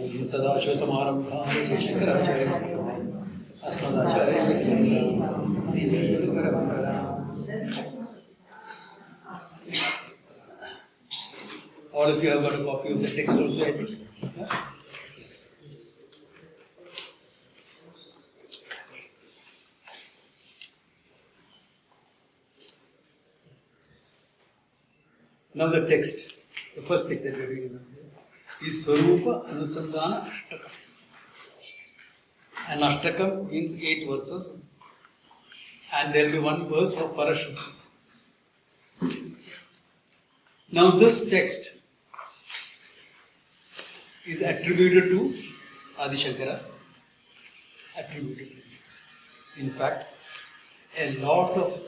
Sadashivasamaramabhaam Shankaracharya Asmadacharya All of you have got a copy of the text also, I think. Yeah? Now the text, the first text that we are reading is Svarupanusandhanashtakam. An ashtakam means 8 verses, and there will be one verse for Parashutta. Now this text is attributed to Adi Shankara. In fact, a lot of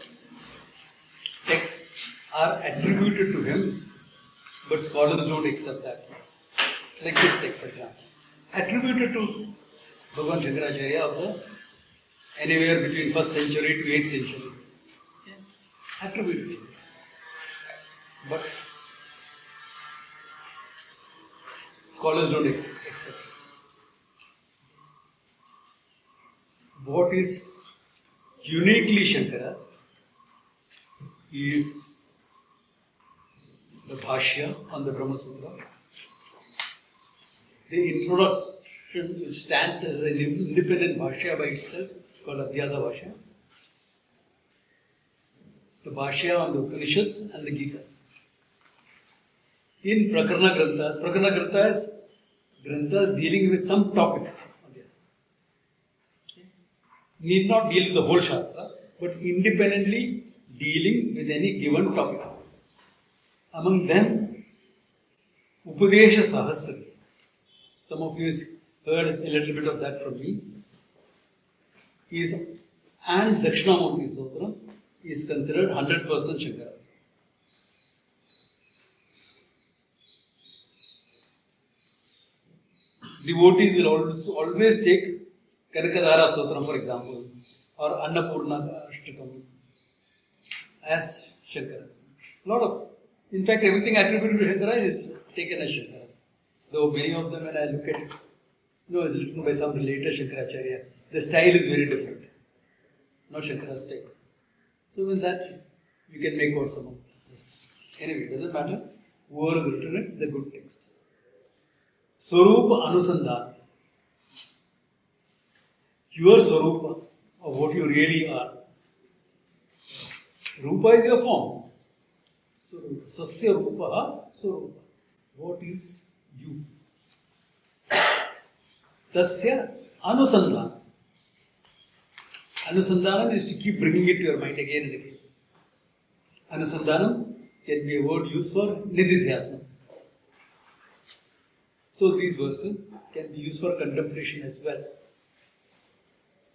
texts are attributed to him, but scholars don't accept that. Like this text, for example. Attributed to Bhagavan Shankaracharya of the anywhere between 1st century to 8th century. Yeah. Attributed to him. But scholars don't accept it. What is uniquely Shankara's is the Bhashya on the Brahma Sutra. The introduction, which stands as an independent Bhashya by itself, called Adhyasa Bhashya. The Bhashya on the Upanishads and the Gita. In Prakarana Granthas dealing with some topic. Need not deal with the whole Shastra, but independently dealing with any given topic. Among them, Upadesha Sahasra. Some of you heard a little bit of that from me. And Dakshinamurti Sutra is considered 100% Shankara's. Devotees will always take Kanakadhara Stotram, for example, or Annapurna Ashtakam as Shankara's. In fact, everything attributed to Shankara is taken as Shankara's. Though many of them, when I look at it, it's written by some later Shankaracharya. The style is very different. Not Shankara's style. So with that, you can make out some of this. Anyway, it doesn't matter. Whoever has written it is a good text. Svarupanusandhanam. Your Swarupa, or what you really are. Rupa is your form. Sasya Rupa, Swarupa. What is you? Tasya Anusandhanam. Anusandhanam is to keep bringing it to your mind again and again. Anusandhanam can be a word used for Nididhyasana. So these verses can be used for contemplation as well.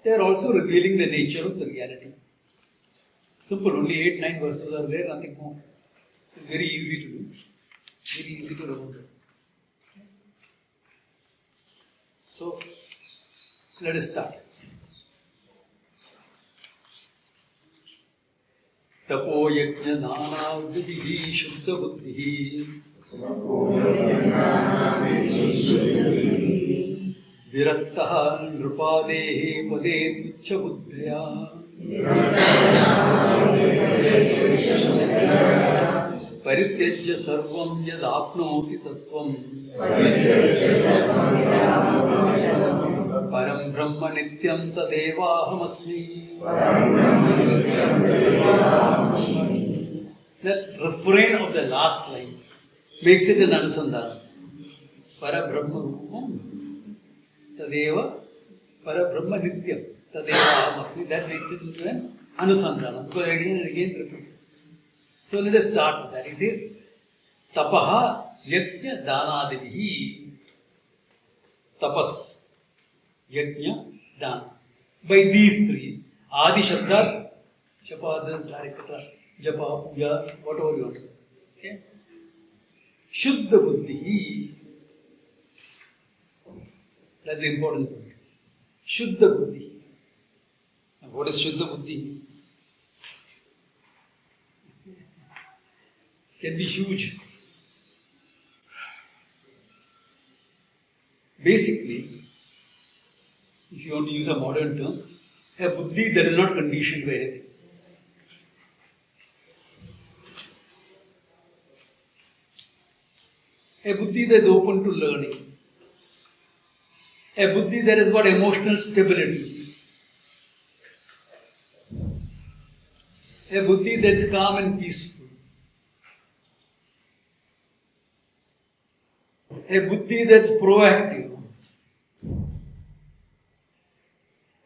They are also revealing the nature of the reality. Simple, only 8-9 verses are there, nothing more. It's very easy to do, very easy to remember. So, let us start. Tapo yajna nana vidhi shuddha buddhi Virattaha nrupadehe pade tuccha buddhya Parityajya sarvam yad apnoti tattvam Param brahma nityam tadevahamasmi. That refrain of the last line makes it an anusandhana. Parabrahma rupam tadeva parabrahma nityam tadevahamasmi. That makes it into an anusandhana, because again and again repeated. So let us start with that. He says, tapaha yajna danadivihi. Tapas, yajna, dana. By these three, Adi Shabdat, Japa, Dhar, etc. Japa, Puja, whatever you want. Okay? Shuddha Buddhi. That's the important point. Shuddha Buddhi. Now, what is Shuddha Buddhi? Can be huge. Basically, if you want to use a modern term, a buddhi that is not conditioned by anything. A buddhi that is open to learning. A buddhi that has got emotional stability. A buddhi that's calm and peaceful. A buddhi that's proactive.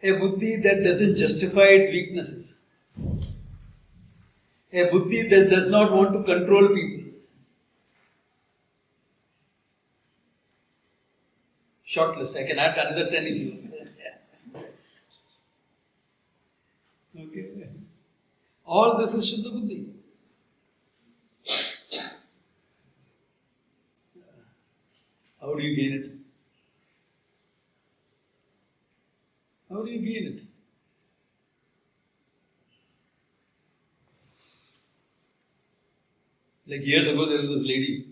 A buddhi that doesn't justify its weaknesses. A buddhi that does not want to control people. Short list. I can add another 10 if you want. Okay. All this is Shuddha Buddhi. How do you gain it? How do you gain it? Like years ago, there was this lady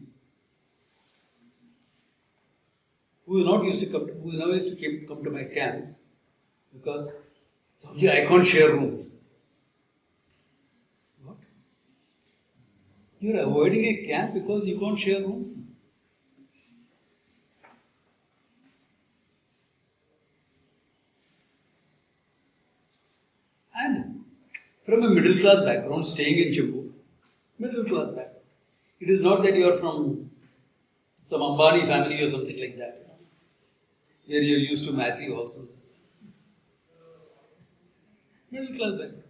who now used to come to my camps because Swamiji, I can't share rooms. What? You're avoiding a camp because you can't share rooms? And from a middle class background, staying in Jammu, middle class background. It is not that you are from some Ambani family or something like that, where you are used to massive houses. Middle class background.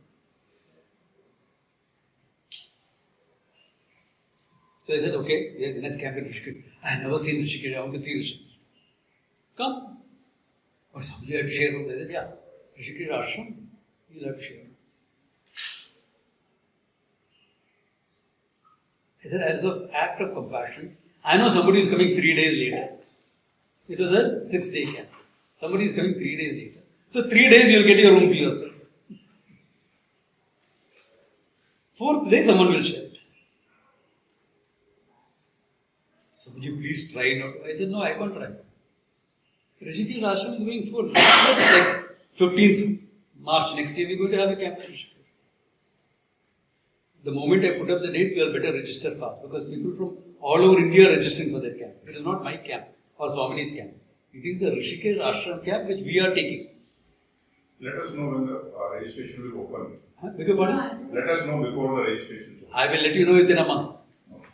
So I said, okay, we are in a camp in Rishikesh. I have never seen Rishikesh, I want to see Rishikesh. Come. Or somebody had to share rooms. I said, yeah, Rishikesh Ashram, you'll have to share rooms. I said, as an act of compassion, I know somebody is coming 3 days later. It was a 6-day camp. Somebody is coming 3 days later. So 3 days you'll get your room to yourself. 4th day someone will share it. So would you please try not to? I said, no, I can't try. Rishikesh Ashram is going full. Like 15th March next year, we're going to have a camp in Rishikesh. The moment I put up the dates, you all better register fast because people from all over India are registering for that camp. It is not my camp or Swamini's camp. It is a Rishikesh Ashram camp which we are taking. Let us know when the registration will open. Beg your pardon? Let us know before the registration is open. I will let you know within a month. Okay.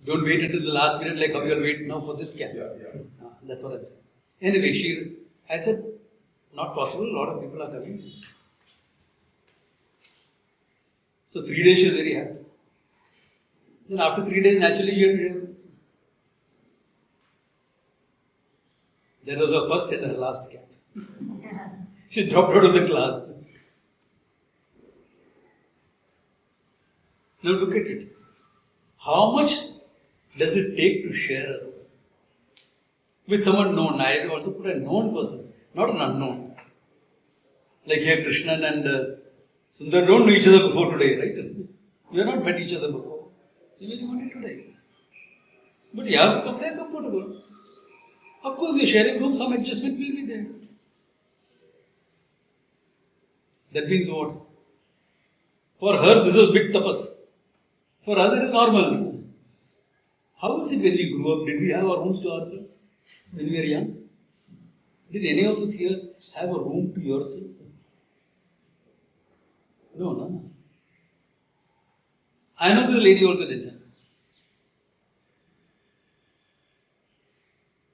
Don't wait until the last minute like how you all wait now for this camp. Yeah. That's what I'm saying. Anyway, I said, not possible, a lot of people are coming. So 3 days she was very happy. Then after 3 days, naturally, that was her first and her last camp. She dropped out of the class. Now look at it. How much does it take to share a room? With someone known. I also put a known person, not an unknown. Like here, Krishnan and Sundar don't know each other before today, right? You have not met each other before. You met only today. But you have come there comfortable. Of course, you're sharing room, some adjustment will be there. That means what? For her, this was big tapas. For us, it is normal. How is it when we grew up? Did we have our rooms to ourselves when we were young? Did any of us here have a room to yourself? No. I know this lady also did that.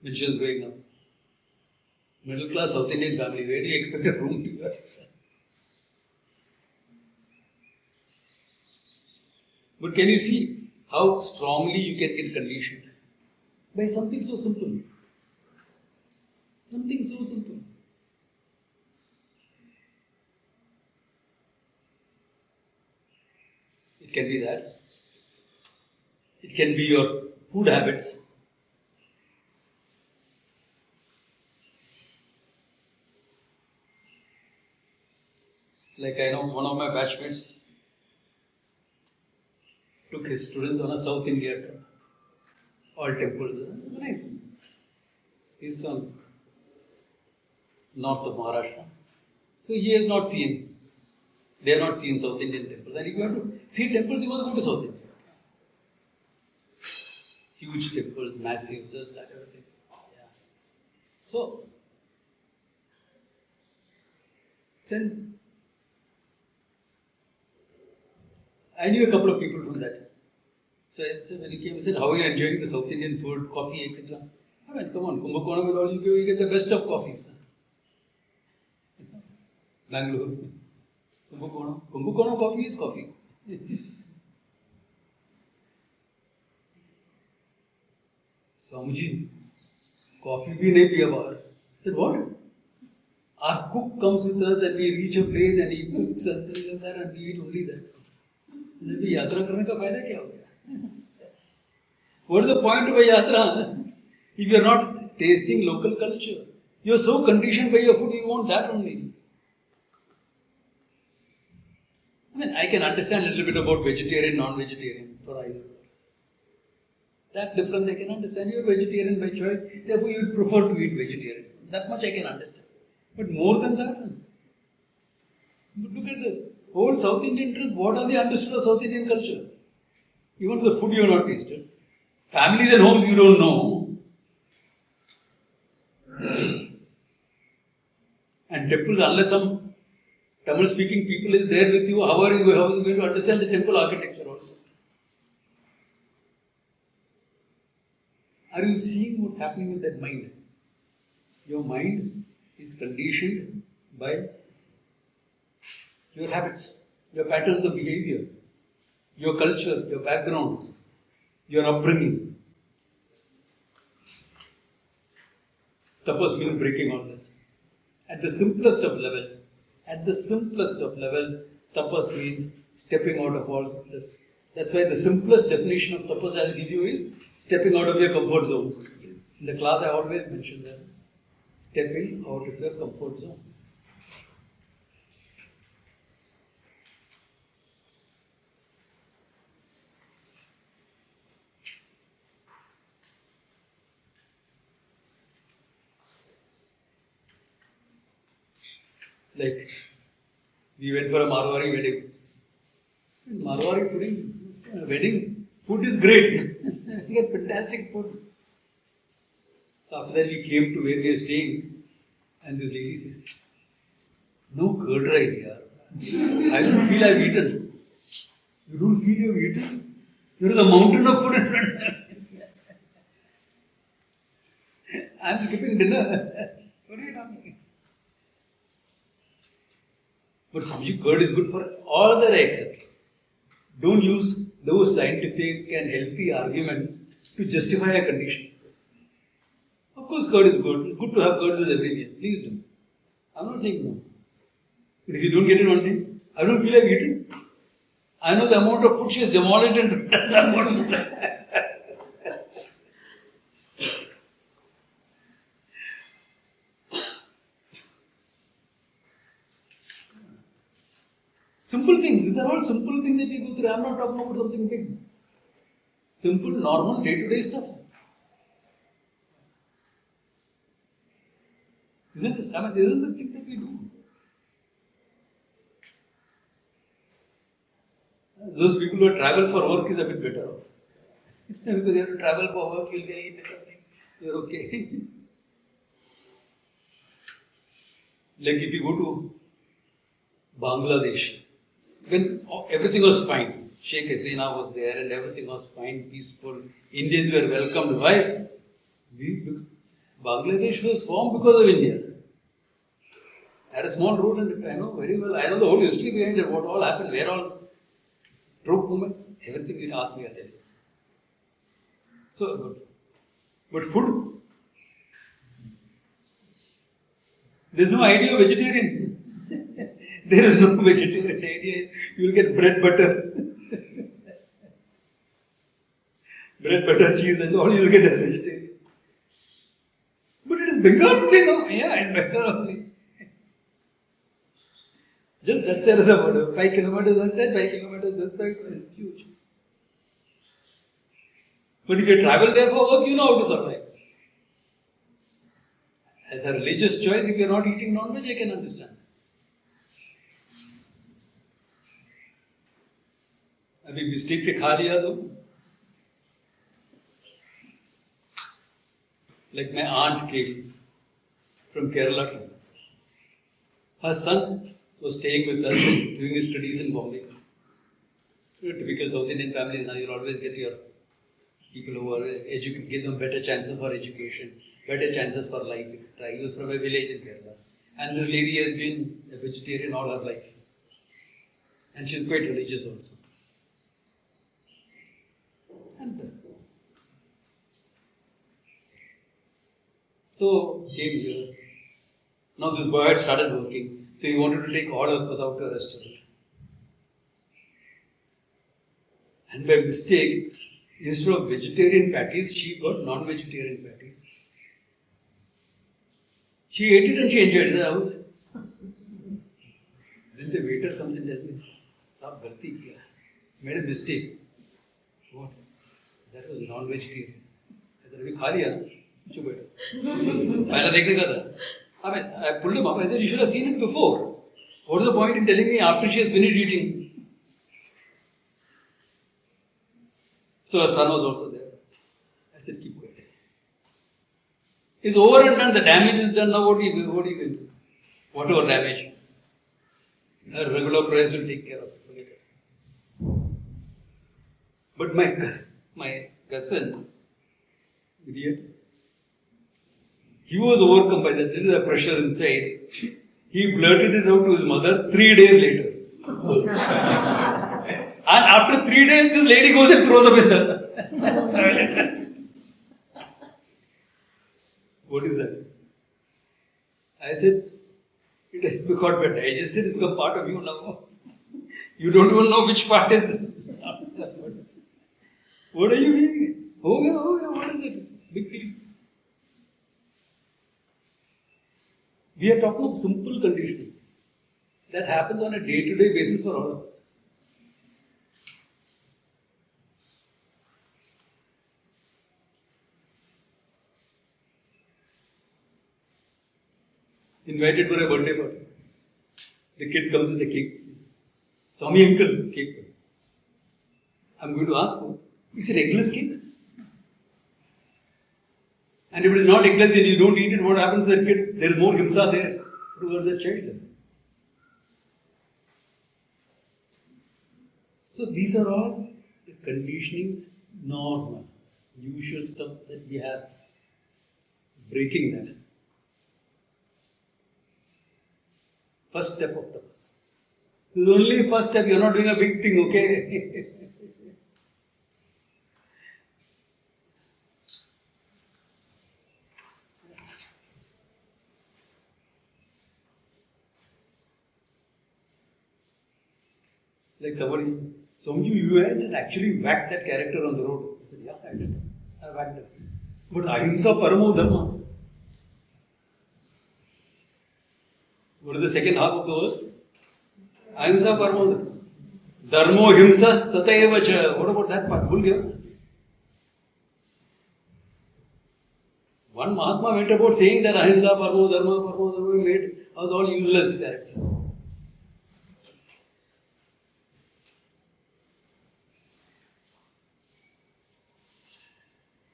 When she was growing up. Middle class South Indian family, where do you expect a room to yourself? But can you see how strongly you can get conditioned? By something so simple. Something so simple. It can be that. It can be your food habits. Like I know one of my batchmates took his students on a South India trip. All temples. Nice. He's on north of Maharashtra. So he has not seen, they have not seen South Indian temples. And if you want to see temples, you must go to South India. Huge temples, massive, this, that, everything. Yeah. So, then I knew a couple of people from that. So I said, when he came, he said, how are you enjoying the South Indian food, coffee, etc.? I went, come on, Kumbakonam and all, you get the best of coffees. Bangalore. Kumbakonam coffee is coffee. Swamiji, coffee bhi nahi piya bahar. I said, what? Our cook comes with us and we reach a place and he cooks something like that and we eat only that. यात्रा करने का फायदा क्या हो गया? What is the point of a yatra if you are not tasting local culture? You are so conditioned by your food, you want that only. I mean, I can understand a little bit about vegetarian, non-vegetarian for either. That difference I can understand. You are vegetarian by choice, therefore you would prefer to eat vegetarian. That much I can understand. But more than that, look at this. Whole South Indian trip, what are they understood of South Indian culture? Even the food you have not tasted. Families and homes you don't know. And temples, unless some Tamil speaking people is there with you, how is you going to understand the temple architecture also? Are you seeing what's happening with that mind? Your mind is conditioned by your habits, your patterns of behavior, your culture, your background, your upbringing. Tapas means breaking all this. At the simplest of levels, tapas means stepping out of all this. That's why the simplest definition of tapas I'll give you is stepping out of your comfort zones. In the class I always mention that. Stepping out of your comfort zone. Like, we went for a Marwari wedding. Marwari wedding food is great. We get fantastic food. So after that we came to where we are staying and this lady says, no curd rice here. I don't feel I've eaten. You don't feel you've eaten? There is a mountain of food in front. I'm skipping dinner. What are you talking? But Swamiji, curd is good for all that I accept. Don't use those scientific and healthy arguments to justify a condition. Of course, curd is good. It's good to have curd with every meal. Please do. I'm not saying no. But if you don't get it one day, I don't feel like eating. I know the amount of food she has demolished and simple things. These are all simple things that we go through. I'm not talking about something big. Simple, normal, day-to-day stuff. Isn't it? I mean, this is the thing that we do. Those people who travel for work is a bit better off. Because you have to travel for work, you'll get eat different things. You're okay. Like if you go to Bangladesh, when everything was fine, Sheikh Hasina was there and everything was fine, peaceful. Indians were welcomed. Why? Bangladesh was formed because of India. Had a small road and I know very well. I know the whole history behind it, what all happened, where all troop movement, everything you ask me, I tell you. So good. But food, there is no idea of vegetarian. There is no vegetarian idea. You will get bread, butter. Bread, butter, cheese, that's all you will get as vegetarian. But it is Bengal only, no? Yeah, it's Bengal only. Just that side of the border. 5 kilometers that side, 5 kilometers this side. It's huge. But if you travel there for work, you know how to survive. As a religious choice, if you are not eating non-veg, I can understand. अभी mistake से खा लिया तो like my aunt came from Kerala. Her son was staying with us and doing his studies in Bombay. Typical South Indian families, now you'll always get your people who are give them better chances for education, better chances for life, etc. He was from a village in Kerala. And this lady has been a vegetarian all her life. And she's quite religious also. And so came here. Now this boy had started working, so he wanted to take all of us out to a restaurant. And by mistake, instead of vegetarian patties, she got non-vegetarian patties. She ate it and she enjoyed it. Then the waiter comes and tells me, "Saab galti kiya. Made a mistake." What? That was non-vegetarian. I said, "Abhi kha liya na? Chup बैठो." पहला देखने का था. I mean, I pulled him up. I said, "You should have seen it before. What is the point in telling me after she has finished eating?" So her son was also there. I said, "Keep quiet. It's over and done. The damage is done. Now what do you going to do? Whatever damage, a regular price will take care of it. Forget it." But my cousin, idiot, he was overcome by that. There is a pressure inside. He blurted it out to his mother 3 days later. And after 3 days, this lady goes and throws up in the toilet. What is that? I said, it has become digested, it's become part of you now. You don't even know which part is. What are you doing? What is it? Big deal. We are talking of simple conditions that happens on a day-to-day basis for all of us. Invited for a birthday party. The kid comes with the cake. Swami uncle, cake. I'm going to ask him, is it eggless cake? And if it is not eggless and you don't eat it, what happens to the kid? There is more himsa there towards the child. So these are all the conditionings, normal, usual stuff that we have. Breaking that. First step of the bus. This is only first step, you're not doing a big thing, okay? Like somebody, Somju, you had actually whacked that character on the road. I said, yeah, I did. I whacked it. But ahimsa paramo dharma. What is the second half of the verse? Ahimsa paramo dharma. Dharmo himsas tataiva cha. What about that part? Bhul gaya. One Mahatma went about saying that ahimsa paramo dharma made us all useless characters.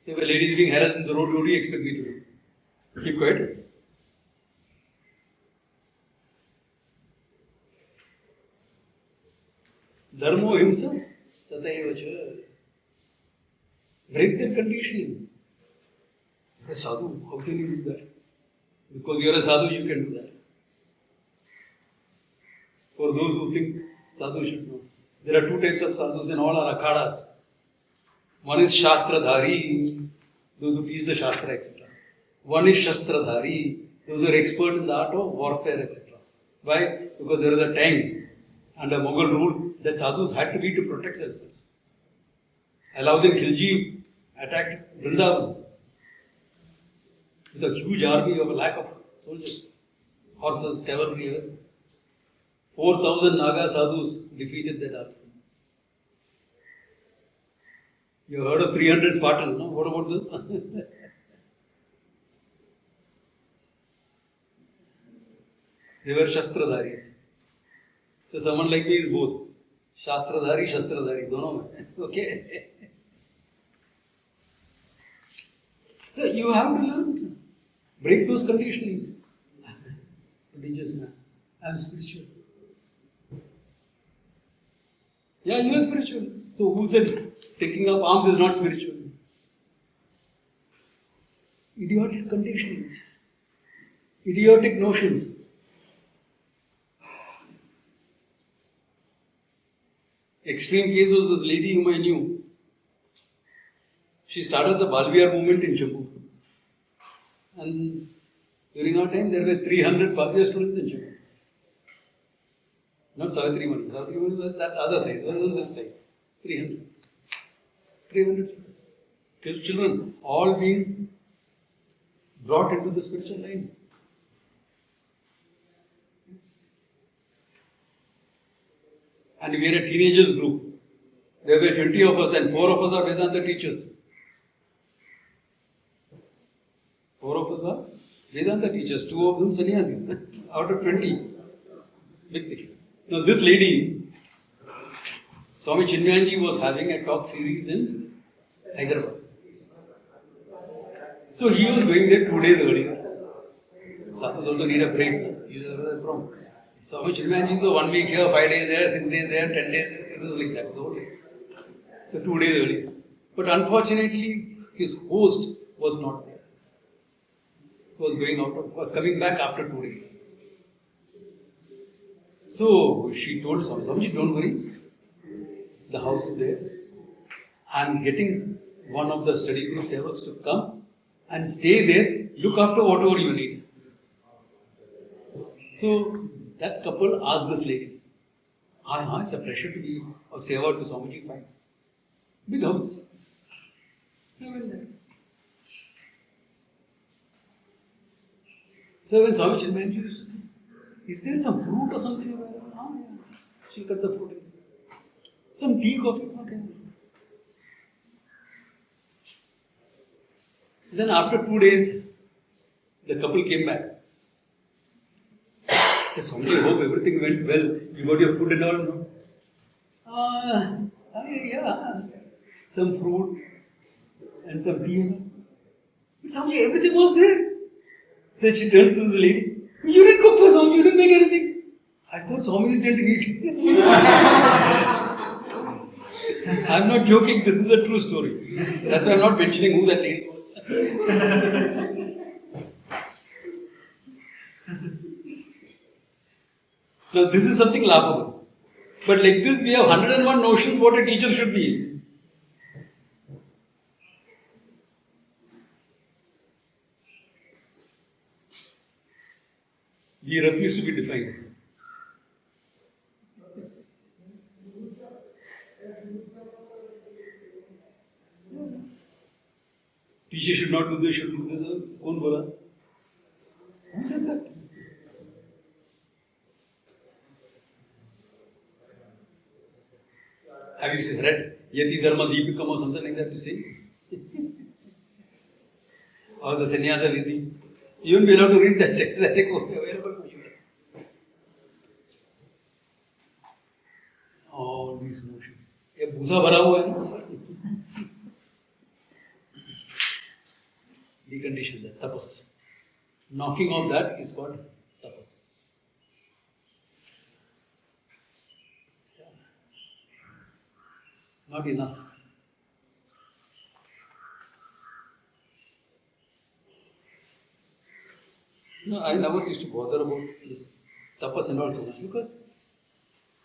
So if a lady is being harassed on the road, what do you expect me to do? Keep quiet. Dharmo himsa tataiva cha. Break their conditioning. A sadhu, how can you do that? Because you are a sadhu, you can do that. For those who think sadhu should know, there are two types of sadhus in all our akhadas. One is Shastradhari, those who teach the Shastra, etc. One is Shastradhari, those who are expert in the art of warfare, etc. Why? Because there was a time under Mughal rule that sadhus had to be to protect themselves. Alauddin Khilji attacked Vrindavan with a huge army of a lack of soldiers, horses, cavalry. 4,000 Naga sadhus defeated that army. You heard of 300 Spartans, no? What about this? They were Shastradharis. So someone like me is both. Shastradhari, Shastradhari, dono mein. Okay. You have to learn. Break those conditionings. Religious man. I am spiritual. Yeah, you are spiritual. So who said taking up arms is not spiritual? Idiotic conditionings. Idiotic notions. Extreme case was this lady whom I knew. She started the Balviyar movement in Jammu. And during our time, there were 300 Balviyar students in Jammu. Not Savitri Mani. Savitri Mani was that other side, was on this side. 300. 300 students. Children, all being brought into the spiritual line. And we are a teenagers group. There were 20 of us and 4 of us are Vedanta teachers. 4 of us are Vedanta teachers, 2 of them sannyasis. Out of 20. Big thing. Now this lady, Swami Chinmayanji was having a talk series in Hyderabad. So he was going there 2 days earlier. Sadhus also need a break. He is from Swami Chinmayanji is 1 week here, 5 days there, 6 days there, 10 days. It was like that. So 2 days earlier. But unfortunately, his host was not there. He was coming back after 2 days. So she told Swamiji, don't worry, the house is there. I am getting one of the study group sevaks to come and stay there, look after whatever you need. So that couple asked this lady, it's a pleasure to be of seva to Swamiji, fine. Big house. They went there. So when Swami Chinmayanji used to say, is there some fruit or something available? Yeah. She cut the fruit. Some tea, coffee. Okay. Then after 2 days, the couple came back. Said, Swamiji, hope everything went well. You got your food and all, no? Yeah. Some fruit and some tea and all. But Swamiji, everything was there. Then she turned to the lady. You didn't cook for Swami, you didn't make anything. I thought Swami didn't eat. I'm not joking, this is a true story. That's why I'm not mentioning who that lady was. Now this is something laughable. But like this, we have 101 notions what a teacher should be. We refuse to be defined. Teacher should not do this, should do this. Kaun bola? Who said that? Have you read Yati Dharma Deepikam or something like that to say? Or the Sannyasa Vidhi? You won't be allowed to read that text, that text will be available for you. All these notions. ये भूसा भरा हुआ है ना? Decondition that, tapas. Knocking off that is called tapas. Not enough. No, I never used to bother about this tapas and all so much because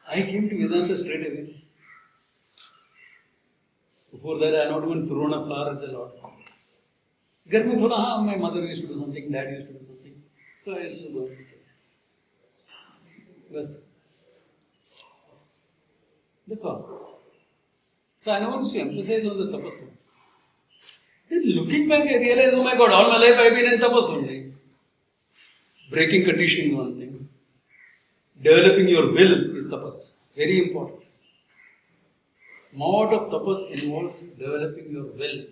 I came to Vedanta straight away. Before that, I had not even thrown a flower at the Lord. घर में थोड़ा हाँ, my mother used to do something, dad used to do something, so I used to go. Bas. That's all. So I never used to emphasize on the tapas. Then looking back, I realized, oh my God, all my life I've been in tapas only. Breaking conditioning is one thing. Developing your will is tapas. Very important. Lot of tapas involves developing your will.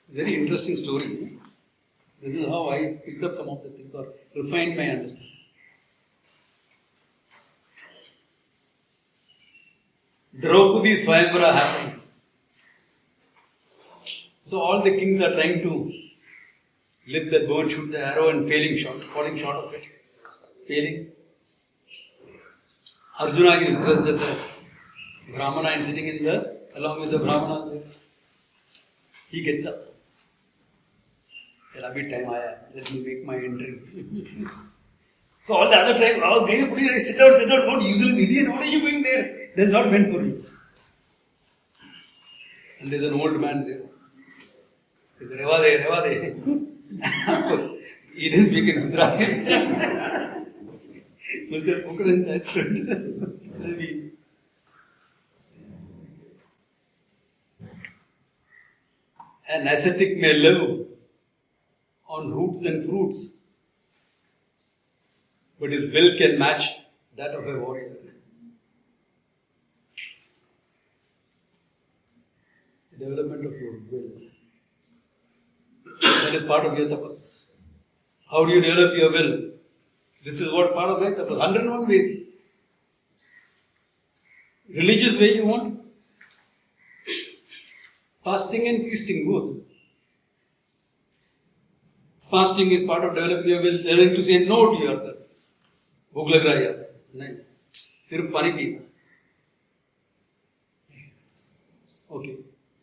Very interesting story. This is how I picked up some of the things or refined my understanding. Draupadi Swayamvara happened. So all the kings are trying to lift the bow and shoot the arrow and falling short of it. Failing. Arjuna is dressed as a Brahmana and sitting along with the Brahmanas there. He gets up. Abhi time aaya. Let me make my entry. So all the other tribes, all guys, please sit down, don't useless idiot, what are you doing there? That's not meant for you. And there's an old man there. He says, Reva de. He didn't speak in Gujarati. Must have spoken in Sanskrit. Maybe. An ascetic may live on roots and fruits, but his will can match that of a warrior. The development of your will. That is part of your tapas. How do you develop your will? This is what part of my tapas. 101 ways. Religious way you want? Fasting and feasting both. Fasting is part of developing your will, learning to say no to yourself. भूख लग रहा है यार, नहीं, सिर्फ पानी पीना. Okay,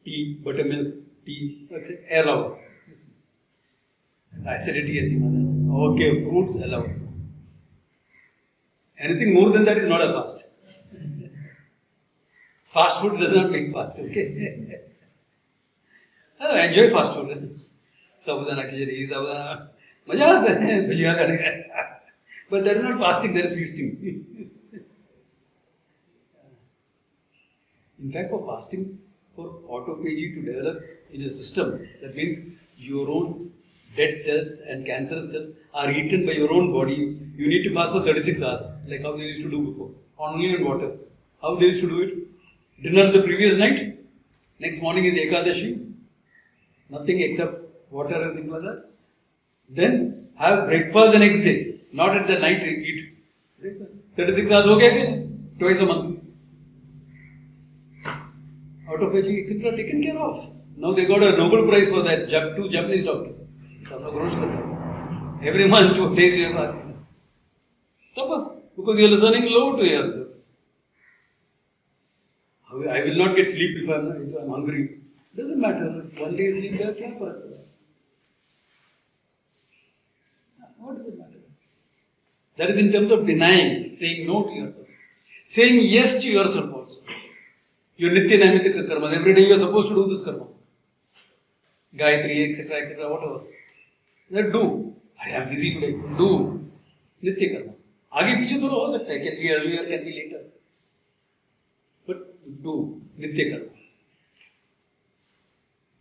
tea, buttermilk, tea, air allowed. Acidity and the other. Okay, fruits allowed. Anything more than that is not a fast. Fast food does not make fast, okay? Enjoy fast food. Sabudana khichdi, sabudana. Maja aata hai, bhajiya khane ka. But that is not fasting, that is feasting. In fact, for fasting, for autophagy to develop in a system, that means your own dead cells and cancerous cells are eaten by your own body. You need to fast for 36 hours, like how they used to do before. Only in water. How they used to do it? Dinner the previous night. Next morning is Ekadashi. Nothing except water and things like that. Then have breakfast the next day. Not at the night eat. 36 hours ho gaya kya? Twice a month. Autophagy, etc. taken care of. Now they got a Nobel Prize for that. Two Japanese doctors. Every month, 2 days we are fasting. Tapas, because you are listening low to yourself. I will not get sleep if I am hungry. Doesn't matter. 1 day sleep there, kya farak padta? What does it matter? That is in terms of denying, saying no to yourself. Saying yes to yourself also. Your nitya naimittika karma. Every day you are supposed to do this karma. Gayatri, etc., whatever. That do. I am busy today. Do. Nitya karma. आगे पीछे थोड़ा हो सकता है. Can be earlier, can be later. But do. Nitya karma.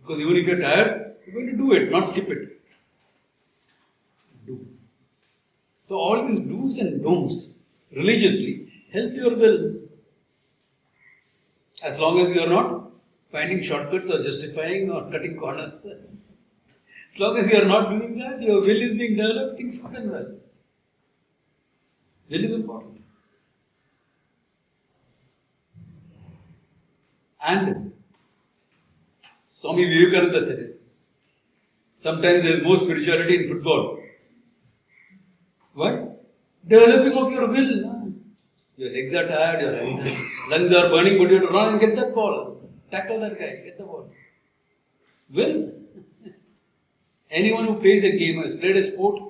Because even if you are tired, you are going to do it, not skip it. Do. So all these do's and don'ts religiously help your will. As long as you are not finding shortcuts or justifying or cutting corners. As long as you are not doing that, your will is being developed, things happen well. Will is important. And Swami Vivekananda said it. Sometimes there is more spirituality in football. Why? Developing of your will. Your legs are tired, your lungs are burning, but you have to run and get that ball. Tackle that guy, get the ball. Will. Anyone who plays a game, has played a sport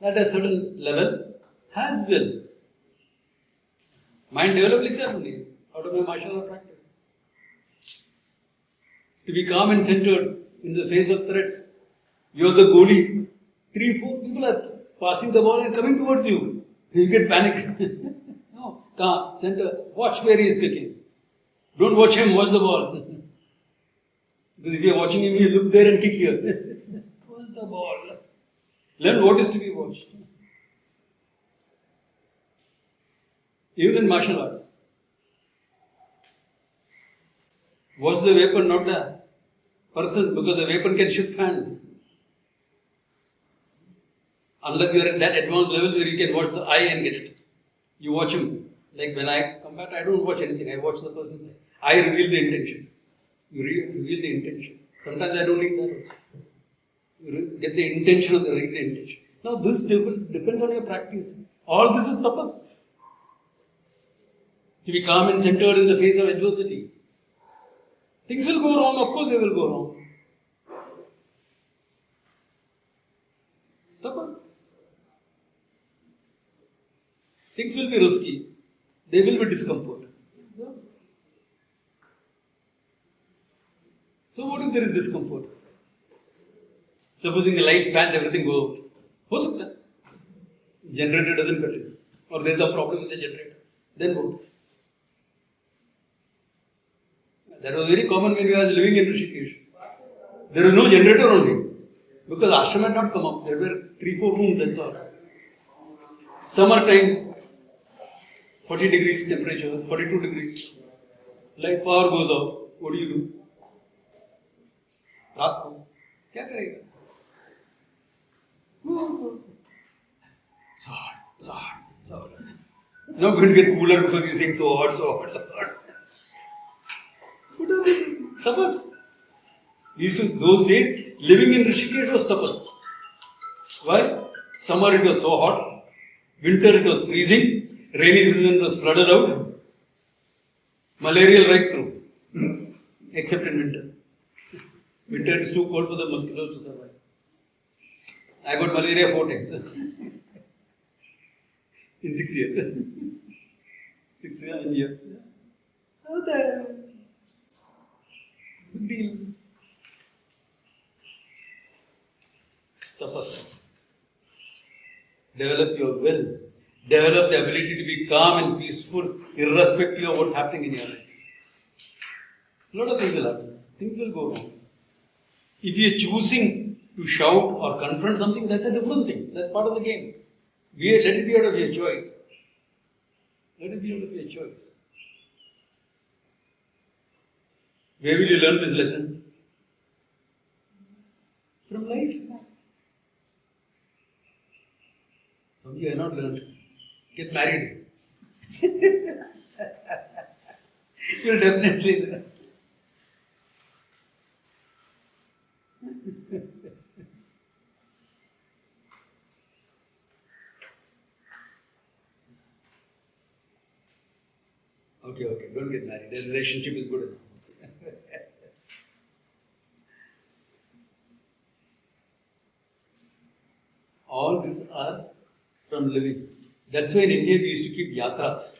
at a certain level, has will. Mind developed like that only, out of my martial art practice. To be calm and centered in the face of threats. You are the goalie. 3-4 people are passing the ball and coming towards you. You get panicked. No, calm, center. Watch where he is kicking. Don't watch him, watch the ball. Because if you are watching him, he will look there and kick here. Watch the ball. Learn what is to be watched. Even in martial arts. Watch the weapon, not the person, because the weapon can shift hands. Unless you are at that advanced level where you can watch the eye and get it. You watch him. Like when I come back, I don't watch anything. I watch the person's eye. I reveal the intention. You reveal the intention. Sometimes I don't need that also. You get the intention of read the intention. Now this depends on your practice. All this is tapas. To be calm and centered in the face of adversity. Things will go wrong, of course they will go wrong. Tapas. Things will be risky. There will be discomfort. Yeah. So what if there is discomfort? Supposing the lights, fans, everything go out. Ho sakta hai. Generator doesn't cut it. Or there is a problem with the generator. Then what? That was very common when we were living in Rishikesh. There was no generator only. Because ashram had not come up. There were 3-4 rooms, that's all. Summer time, 40 degrees temperature, 42 degrees. Light power goes off. What do you do? रात को क्या करेगा? So hot, so hot, so hot. Now going to get cooler because you're saying so hot, so hot, so hot. Tapas. Those days, living in Rishikesh was tapas. Why? Summer it was so hot, winter it was freezing, rainy season it was flooded out, malarial right through, except in winter. Winter it is too cold for the mosquitoes to survive. I got malaria 4 times in 6 years. 6 years. How the big deal? Tapas. Develop your will. Develop the ability to be calm and peaceful, irrespective of what's happening in your life. A lot of things will happen. Things will go wrong. If you are choosing to shout or confront something, that's a different thing. That's part of the game. Let it be out of your choice. Let it be out of your choice. Where will you learn this lesson? From life. Some of you have not learned. Get married. You'll definitely learn. Okay, don't get married. The relationship is good enough. All these are from living. That's why in India we used to keep yatras.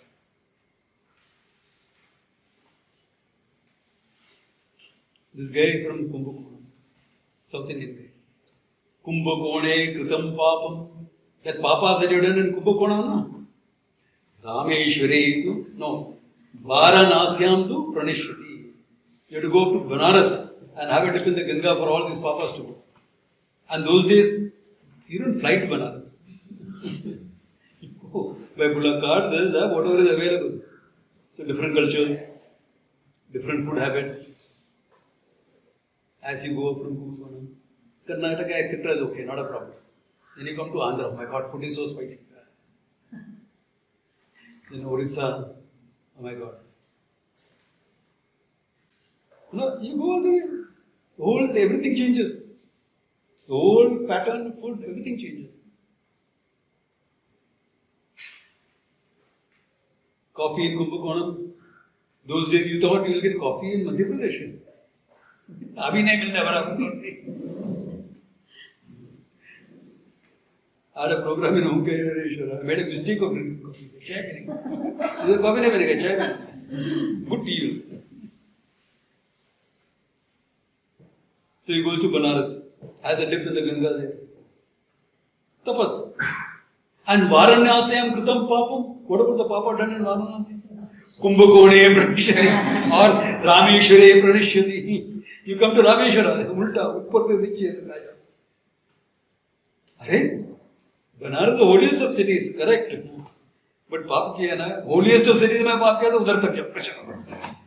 This guy is from Kumbhakonam, South Indian guy. Kumbhakone kritam papam. That papas that you done in Kumbhakonam, no? Rameshware tu, no. Varanasyam tu pranishvati. You have to go up to Banaras and have a dip in the Ganga for all these papas to go. And those days, you don't fly to Banaras. You go by bullock cart, this, that, whatever is available. So different cultures, different food habits. As you go up from Kumbhakonam, Karnataka, etc. is okay, not a problem. Then you come to Andhra. Oh my God, food is so spicy. Then Orissa. Oh my God. No, you go all the way. Everything changes. The whole pattern of food, everything changes. Coffee in Kumbhakonam. Those days you thought you will get coffee in Madhya Pradesh. Abhi nahi milta barabar. I had a program in Omkareshwar. I made a mistake of drinking coffee. Chai making. Coffee nahi milega, chai making. Good tea. So he goes to Banaras, has a dip in the Ganga there. Tapas. And Varanasayam kritam papam. What about the papa done in Varanasi? Kumbhakone pranishati or Rameshware pranishati. You come to Rameshwara, ulta, uppar pe niche raja. Arey, Banaras is the holiest of cities, correct? But Papa kiya na, holiest of cities mein Papa kiya to udhar tak ja.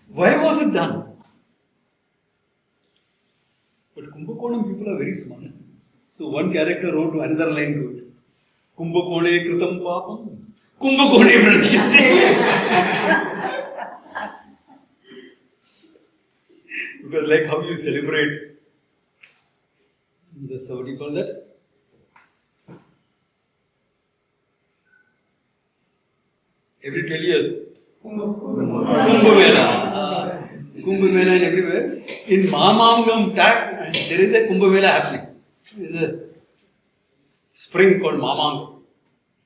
Why was it done? But Kumbhakonam people are very smart. So one character wrote another line to it. Kumbhakone kritam papam. Kumbhakone pranashyate. Because like how you celebrate this, what do you call that? Every 12 years. Kumbh Mela. Kumbh Mela and everywhere. In Mamamgam tag, there is a Kumbh Mela happening. There is a spring called Mamamgam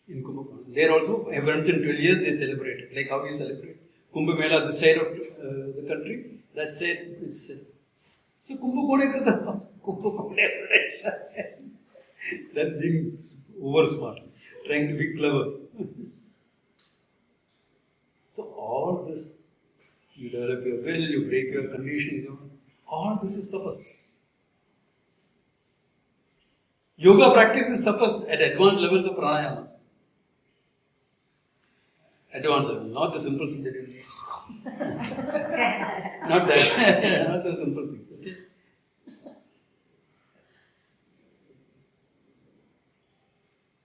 in Kumbh. There also, once in 12 years, they celebrate it. Like how you celebrate Kumbh Mela, this side of the country, that side is. So Kumbh Kone Krita. Kumbh Kone. That's being over smart, trying to be clever. So all this, you develop your will, you break your conditions, all this is tapas. Yoga practice is tapas at advanced levels of pranayamas. Advanced level, not the simple thing that you need. Not that, not the simple things. Okay?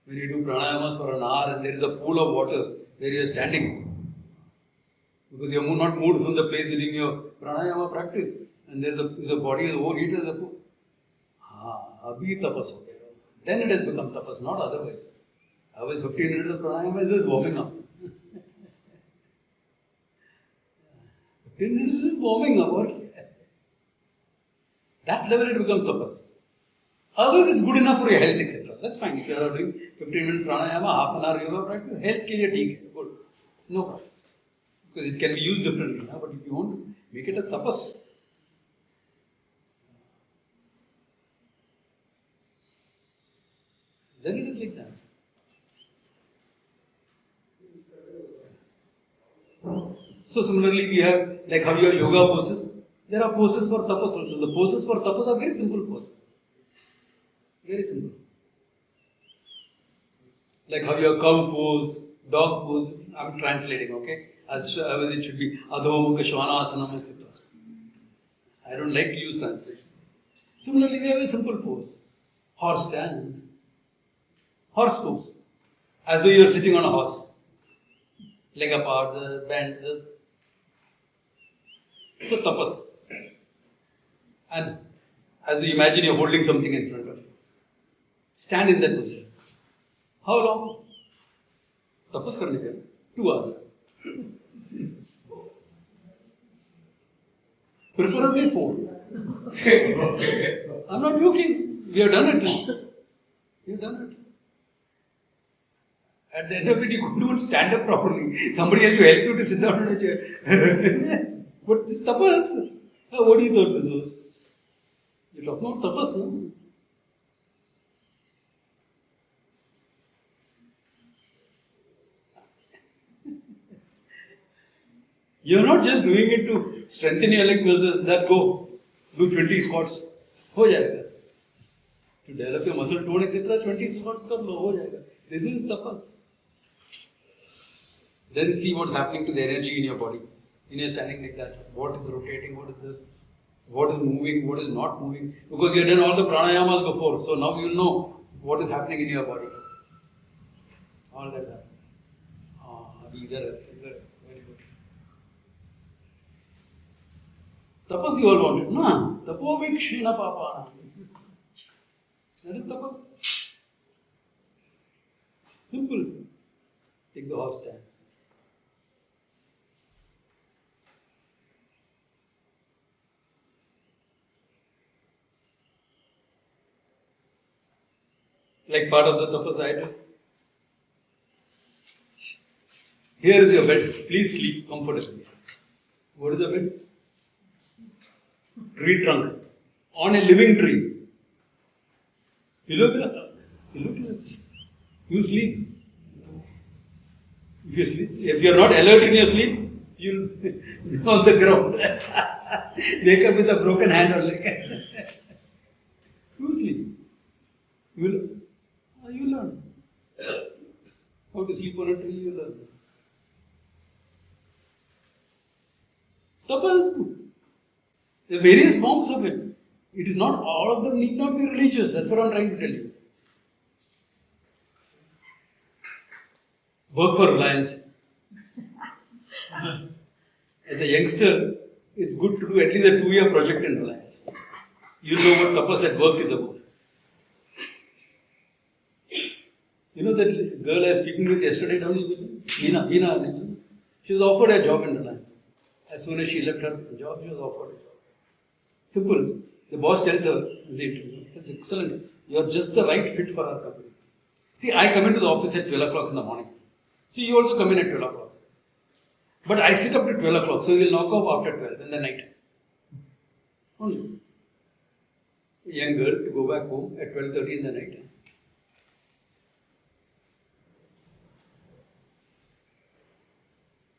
When you do pranayamas for an hour and there is a pool of water where you are standing, because you are not moved from the place during your pranayama practice, and there is a body is overheated as a pool. Abhi tapas ho gaya. Then it has become tapas, not otherwise. Otherwise 15 minutes of pranayama is just warming up. 15 minutes is warming up. What? That level it becomes tapas. Otherwise it's good enough for your health, etc. That's fine. If you are doing 15 minutes pranayama, half an hour yoga practice, health ke liye theek hai, good. No problem. Because it can be used differently. But if you want to make it a tapas, then it is like that. So similarly, we have like how your yoga poses. There are poses for tapas also. The poses for tapas are very simple poses. Very simple. Like how your cow pose, dog pose. I'm translating, okay? It should be Adho Mukha Shvanasanam, etc. I don't like to use translation. Similarly, we have a simple pose. Horse stance. Horse pose. As though you are sitting on a horse. Leg apart, the bend. So tapas. And as you imagine you're holding something in front of you. Stand in that position. How long? Tapas karne ka 2 hours. Preferably 4. I'm not joking. We have done it. We have done it. At the end of it, you couldn't stand up properly. Somebody has to help you to sit down on a chair. But this tapas, what do you thought this was? You're talking about tapas, no? You're not just doing it to strengthen your leg muscles, that go, do 20 squats, ho jayega. To develop your muscle tone, etc., 20 squats kar lo, ho jayega. This is tapas. Then see what's happening to the energy in your body. When you're standing like that, what is rotating, what is this, what is moving, what is not moving. Because you have done all the pranayamas before, so now you know what is happening in your body. All that happens. Either. Very good. Tapas you all wanted, no? Tapo vikshina papana. That is tapas. Simple. Take the horse stance. Like part of the tapas I do. Here is your bed. Please sleep comfortably. What is the bed? Tree trunk. On a living tree. You sleep. If you are not alert in your sleep, you'll be on the ground. Wake up with a broken hand or leg. You sleep. You learn. How to sleep on a tree, you learn. Tapas. There are various forms of it. It is not, all of them need not be religious. That's what I'm trying to tell you. work for Reliance. As a youngster, it's good to do at least a 2-year project in Reliance. You know what tapas at work is about. You know that girl I was speaking with yesterday down in Veena, she was offered a job in Reliance. As soon as she left her job, she was offered a job. Simple. The boss tells her in the interview, he says, excellent, you are just the right fit for our company. See, I come into the office at 12 o'clock in the morning. See, you also come in at 12 o'clock. But I sit up to 12 o'clock, so you'll knock off after 12 in the night. Only. A young girl to go back home at 12:30 in the night.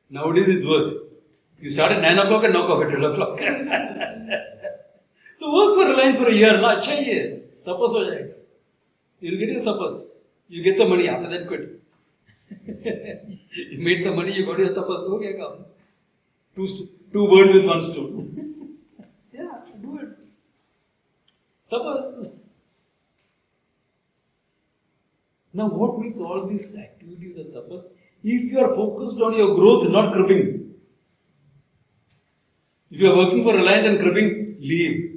Nowadays it's worse. You start at 9 o'clock and knock off at 12 o'clock. So work for Reliance for a year. Na, अच्छा ही है. Tapas हो जाएगा. You'll get your tapas. You get some money. After that, quit. You made some money. You got your tapas. हो गया काम. Two birds with one stone. Yeah, do it. Tapas. Now, what makes all these activities a tapas? If you are focused on your growth, not cribbing. If you are working for Reliance and cribbing, leave.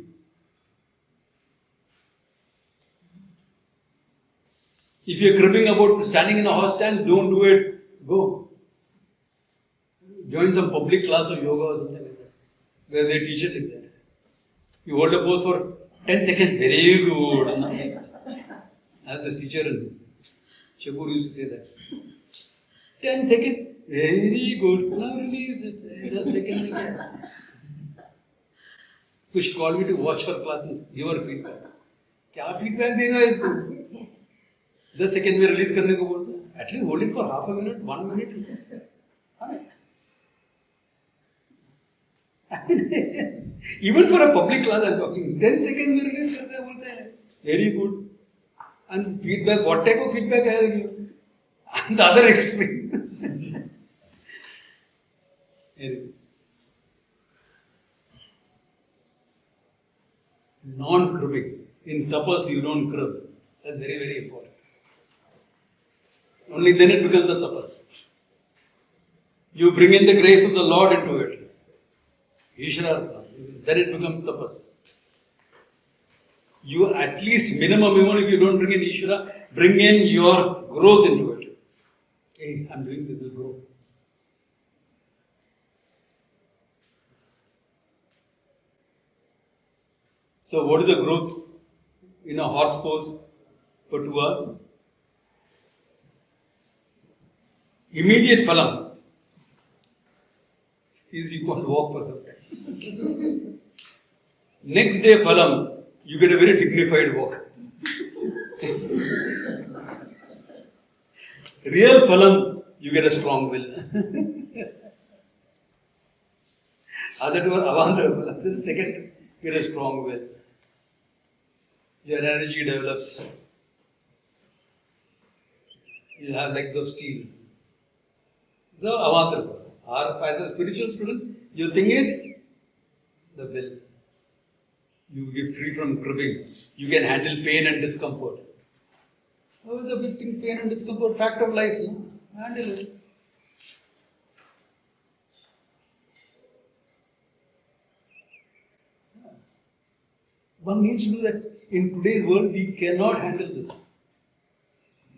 If you are cribbing about standing in a horse stance, don't do it. Go. Join some public class of yoga or something like that, where they teach it like that. You hold a pose for 10 seconds, very good. I have this teacher in Chapur used to say that. 10 seconds, very good. Now release it. Just a second again. She called me to watch her class and give her feedback. क्या feedback देगा इसको? 10 seconds में release करने को बोलता है. At least hold it for half a minute, 1 minute. Even for a public class I'm talking. 10 seconds में release करने को बोलता है. Very good. And feedback, what type of feedback I will give? And the other extreme. Anyway. Non-cribbing. In tapas you don't crib. That's very, very important. Only then it becomes the tapas. You bring in the grace of the Lord into it. Ishvara, then it becomes tapas. You at least minimum, even if you don't bring in Ishvara, bring in your growth into it. Hey, I'm doing this, will grow. So what is the growth in a horse pose for 2 hours? Immediate phalam is you can't walk for some time. Next day phalam, you get a very dignified walk. Real phalam, you get a strong will. Other two are avantra phalam. So the second, you get a strong will. Your energy develops. You have legs of steel. The avantra phalam. Or as a spiritual student, your thing is the will. You get free from cribbing. You can handle pain and discomfort. Oh, it's a big thing, pain and discomfort, fact of life. No? Handle it. One needs to do that. In today's world, we cannot handle this.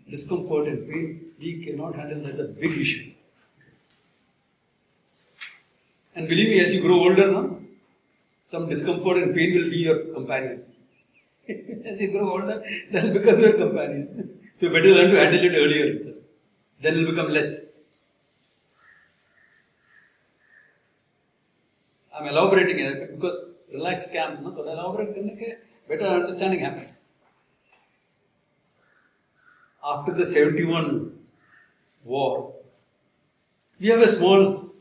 Discomfort and pain, we cannot handle. That's a big issue. And believe me, as you grow older, no? Some discomfort and pain will be your companion. As you grow older, that will become your companion. So you better learn to handle it earlier itself. Then it will become less. I'm elaborating it because relaxed camp, no? So elaborate करने के better understanding happens. After the 71 war, we have a small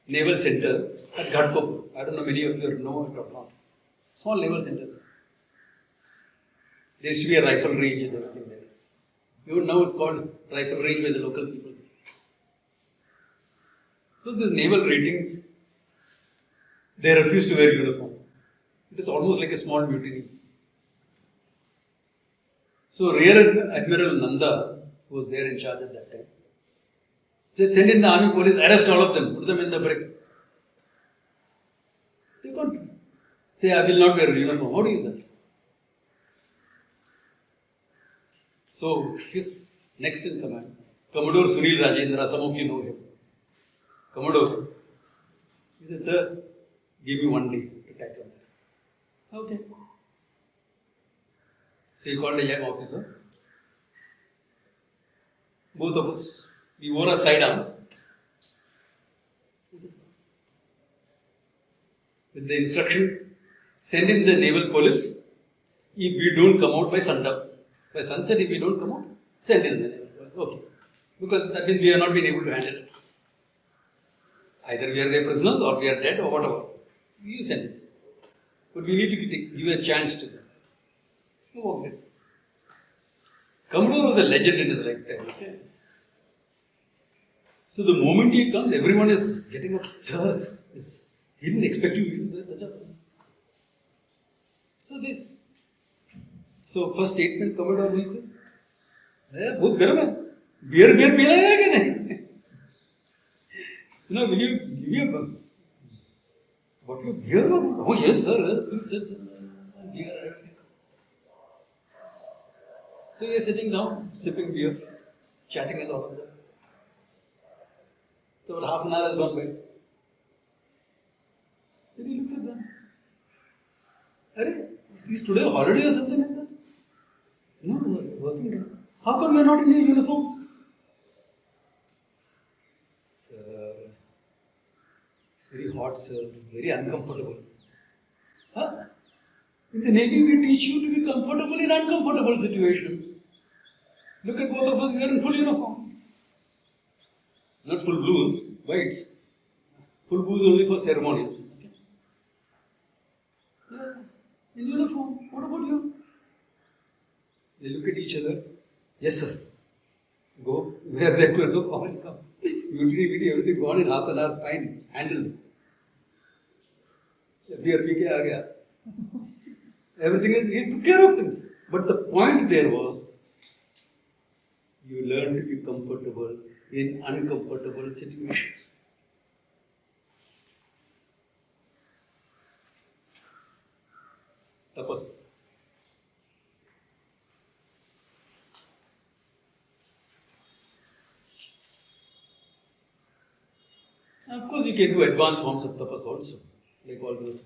naval center at Ghatkopur. I don't know many of you know it or not. Small naval center. There used to be a rifle range and everything there. Even now it's called rifle range by the local people. So these naval ratings, they refuse to wear uniform. It is almost like a small mutiny. So Rear Admiral Nanda, who was there in charge at that time, Just send in the army police, arrest all of them, put them in the brick. They can't say, I will not wear a uniform. How do you do that? So, his next in command, Commodore Sunil Rajendra, some of you know him. Commodore, he said, sir, give me 1 day to tackle that. Okay. So he called a young officer. Both of us, we wore our sidearms. With the instruction, send in the naval police if we don't come out by sundown. By sunset, if we don't come out, send in the naval police. Okay. Because that means we have not been able to handle it. Either we are their prisoners or we are dead or whatever. You send it. But we need to give a chance to them. Okay. Commodore was a legend in his lifetime. Okay. So the moment he comes, everyone is getting up. Sir, he didn't expect you to use such a. So first statement Commodore makes is, बहुत गर्म है. Beer पीला है क्या नहीं? Will you give me a bottle of beer? Oh yes, sir. Please, sir. Beer, everything. So he is sitting down, sipping beer, chatting with all of them. So about half an hour has gone by. Then he looks at them. Is today a holiday or something like that? No, sir, working day. How come you are not in your uniforms? Sir, it's very hot, sir. It's very uncomfortable. Huh? In the Navy, we teach you to be comfortable in uncomfortable situations. Look at both of us, we are in full uniform. Not full blues, whites. Full blues only for ceremonial. Okay? Yeah, in uniform. What about you? They look at each other. Yes, sir. Go. Where they to look, all come. Utility, everything gone in half an hour, fine. Handled. Beer PK aa gaya. Everything is, he took care of things. But the point there was, you learn to be comfortable in uncomfortable situations. Tapas. Of course, you can do advanced forms of tapas also, like all those.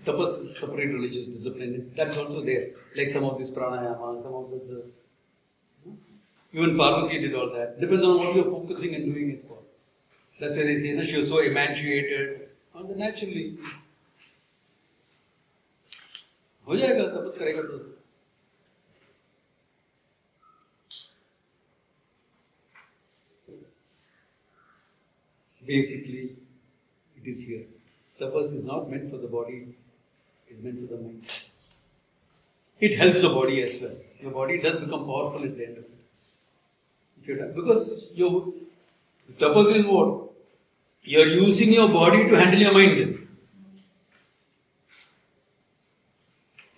Tapas is a separate religious discipline. That's also there, like some of this pranayama, some of this. Even Parvati did all that. Depends on what you're focusing and doing it for. That's why they say, she was so emancipated. And naturally, हो जाएगा तपस करेगा तो. Basically, it is here. Tapas is not meant for the body, it is meant for the mind. It helps the body as well. Your body does become powerful at the end of it. Because your tapas is what? You are using your body to handle your mind.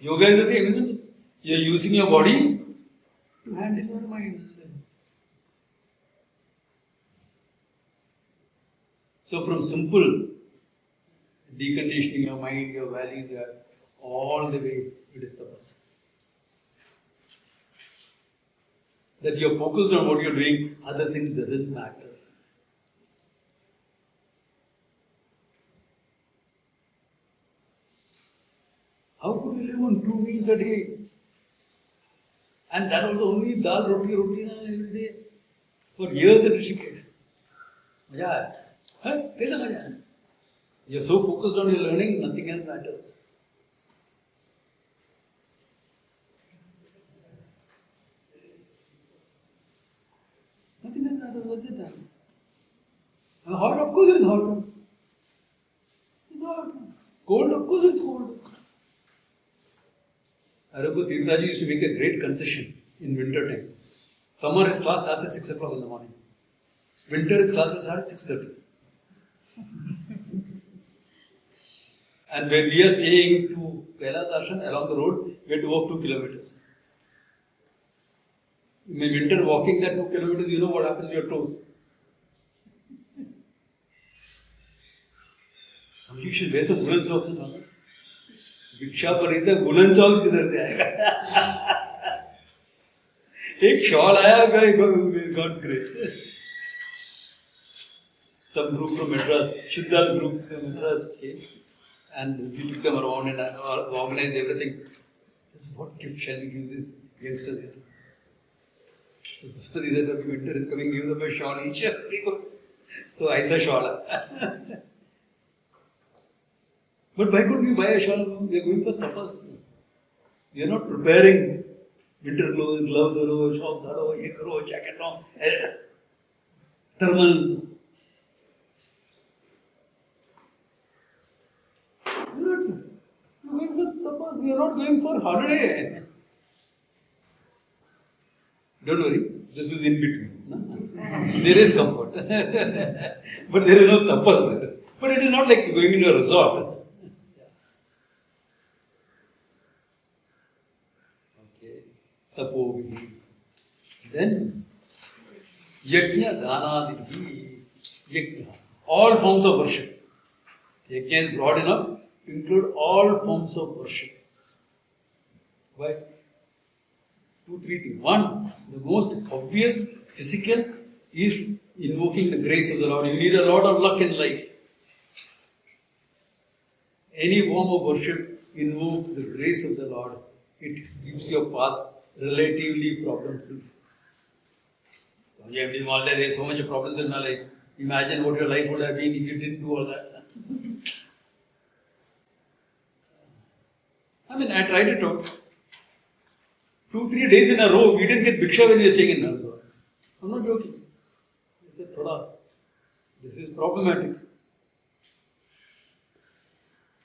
Yoga is the same, isn't it? You are using your body to handle your mind. So from simple deconditioning your mind, your values, all the way it is tapas. That you are focused on what you are doing, other things doesn't matter. How could you live on 2 meals a day? And that was only dal, roti every day. For years at Rishikesh. Maja aaya. Kaisa maja aaya? You are so focused on your learning, nothing else matters. Nothing else matters, what's it time? And hot, of course it is hot. It's hot. Cold, of course it's cold. Arabhu Tirthaji used to make a great concession in winter time. Summer his class starts at 6 o'clock in the morning. Winter his class will start at 6:30. And when we are staying to Kailas Ashram along the road, we had to walk 2 kilometers. In winter, walking that 2 kilometers, you know what happens to your toes. Somebody should wear some woolen socks and all that. Diksha पर इधर woolen socks किधर से आएगा? एक shawl आया God's grace. Some group from Madras, Shuddha's group from Madras came, and we took them around and organized everything. Says, what gift shall we give this youngster there? So they said, okay, winter is coming, give them a shawl each. So I said shawl. But why couldn't we buy a shawl? We are going for tapas. We are not preparing winter clothes, gloves, shawls, ye karo, jacket, thermals. Suppose you are not going for holiday. Don't worry, this is in between. No? There is comfort. But there is no tapas. But it is not like going into a resort. Okay. Tapovihi. Then, yajna dhanadihi. Yajna. All forms of worship. Yajna is broad enough to include all forms of worship. Why? 2, 3 things. One, the most obvious physical is invoking the grace of the Lord. You need a lot of luck in life. Any form of worship invokes the grace of the Lord. It keeps your path relatively problem-free. So you have been all that, there is so much problems in my life. Imagine what your life would have been if you didn't do all that. I mean, I tried it out. 2, 3 days in a row, we didn't get Bhiksha when we were staying in Nalgore. I'm not joking. I said, Thoda, this is problematic.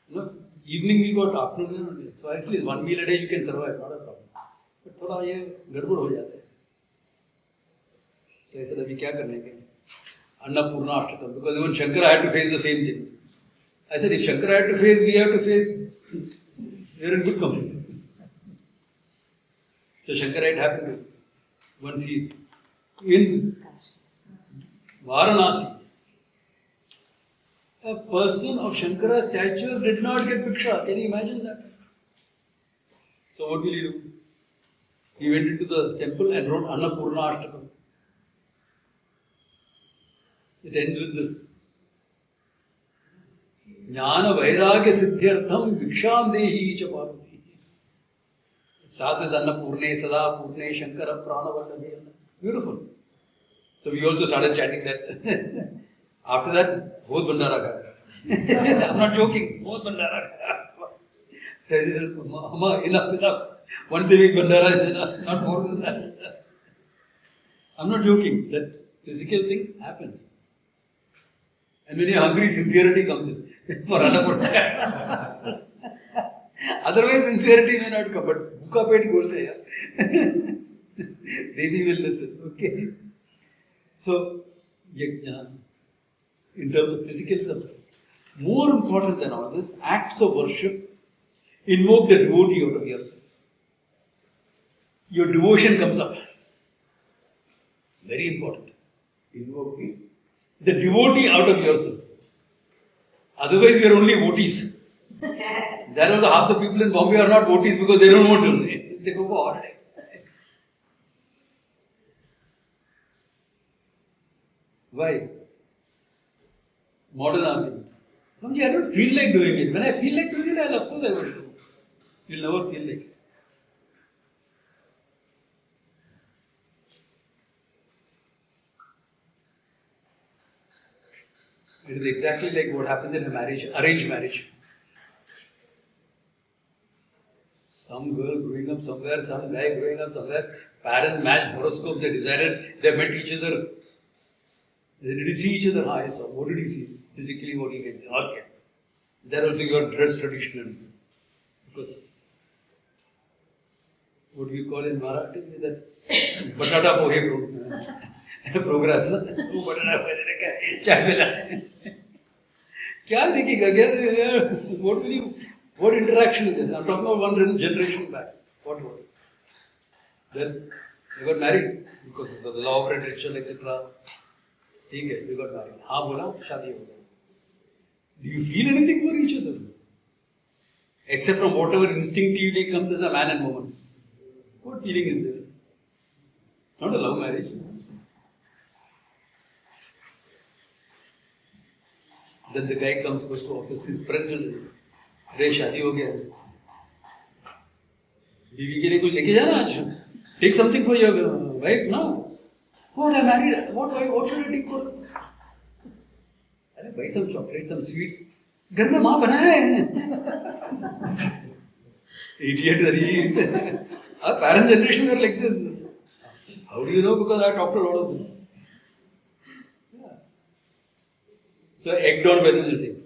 No, evening we got afternoon only. So at least 1 meal a day you can survive, not a problem. But thoda ye gadbad ho jata hai. So I said, abhi kya karne ke? Annapurnashtakam. Because even Shankara had to face the same thing. I said, if Shankara had to face, we have to face. We are in good company. So Shankara, it happened once he in Varanasi. A person of Shankara's stature did not get Bhiksha. Can you imagine that? So what will he do? He went into the temple and wrote Annapurnashtakam. It ends with this. Jnana Vairagya Siddhyartham Bhiksham Dehi Cha Parvati. It starts with Annapurne Sada Purne Shankara Pranavallabhe. Beautiful. So we also started chanting that. After that, Bhot Bandara ka. I'm not joking. Bhot Bandara ka. So I said, Mama, enough. Once a week Bandara is enough, not more than that. I'm not joking. That physical thing happens. And when you're hungry, sincerity comes in. For Annapurna. Otherwise, sincerity may not come. But bhuka peti bolte hai. Devi will listen. Okay. So, yajna, in terms of physical stuff, more important than all this, acts of worship invoke the devotee out of yourself. Your devotion comes up. Very important. Invoking the devotee out of yourself. Otherwise, we are only devotees. There are half the people in Bombay are not devotees because they don't want to. They go for holiday. Why? Modern argument. I don't feel like doing it. When I feel like doing it, of course I will do. You'll never feel like it. It is exactly like what happens in a marriage, arranged marriage. Some girl growing up somewhere, some guy growing up somewhere, parents matched horoscope, they decided, they met each other. Did you see each other? I saw. What did you see? Physically, what you can see. Okay. There also you are dressed traditionally. Because what do you call in Marathi? That batata pohe program. No? Batata pohe chai pila. Kya dekhega? What will you? What interaction is there? I'm talking about one generation back. What? Then You got married because of the law of attraction, etc. ठीक है, you got married. हाँ बोला, शादी हो गई. Do you feel anything for each other? Except from whatever instinctively comes as a man and woman. What feeling is there? It's not a love marriage. Then the guy comes, goes to office, his friends will say, अरे शादी हो गया. बीवी के लिए कुछ लेके जाना आज. Take something for your wife, no? What, I married, what should I take for? अरे buy some chocolate, some sweets. घर में माँ बनाया है. Idiot that he is. Our parents' generation were like this. How do you know? Because I talked to a lot of them. Yeah. So egged on by the thing.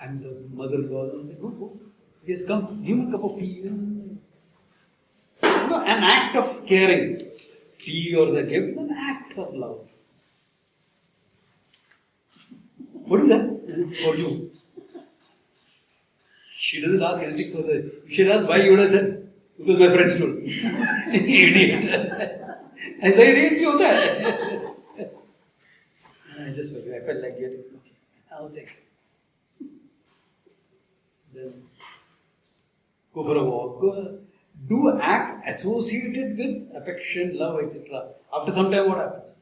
And the mother-in-law said, "Go. Yes, come, give me a cup of tea." An act of caring. Tea or the gift, an act of love. What is that for you? She doesn't ask anything for the. If she asked why, you would have said, because my friends told me. Idiot. I said, idiot, you hota hai. I just felt like getting, okay, I'll take it. Then go for a walk. Do acts associated with affection, love, etc. After some time, what happens?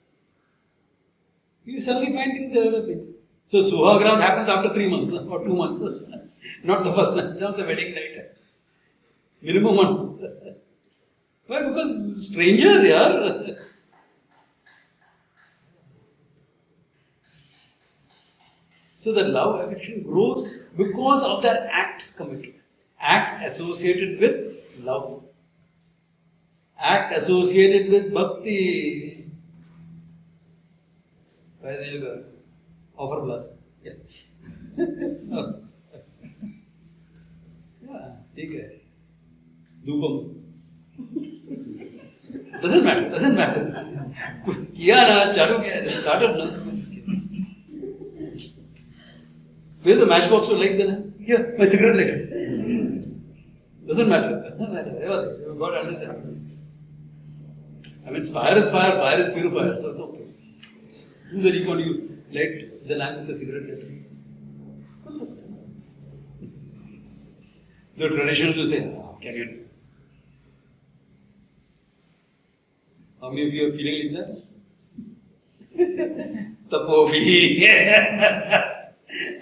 You suddenly find things developing. So Suhagrad happens after 3 months or 2 months. Not the first night, not the wedding night. Minimum 1 month. Why? Because strangers, yaar. So the love, affection grows because of their acts committed. Acts associated with love. Act associated with bhakti. Why do you go? Offer blast. Yeah. Yeah, ठीक है. Dhupam. Doesn't matter. किया ना, चालू किया, started ना. Where the matchbox was like then? Here, my cigarette lighter. Doesn't matter. You got to understand. I mean, fire is purifier, so it's okay. Who's really going to light the lamp with the cigarette lighter? The traditional will say, can you? How many of you are feeling like that? Tapobi.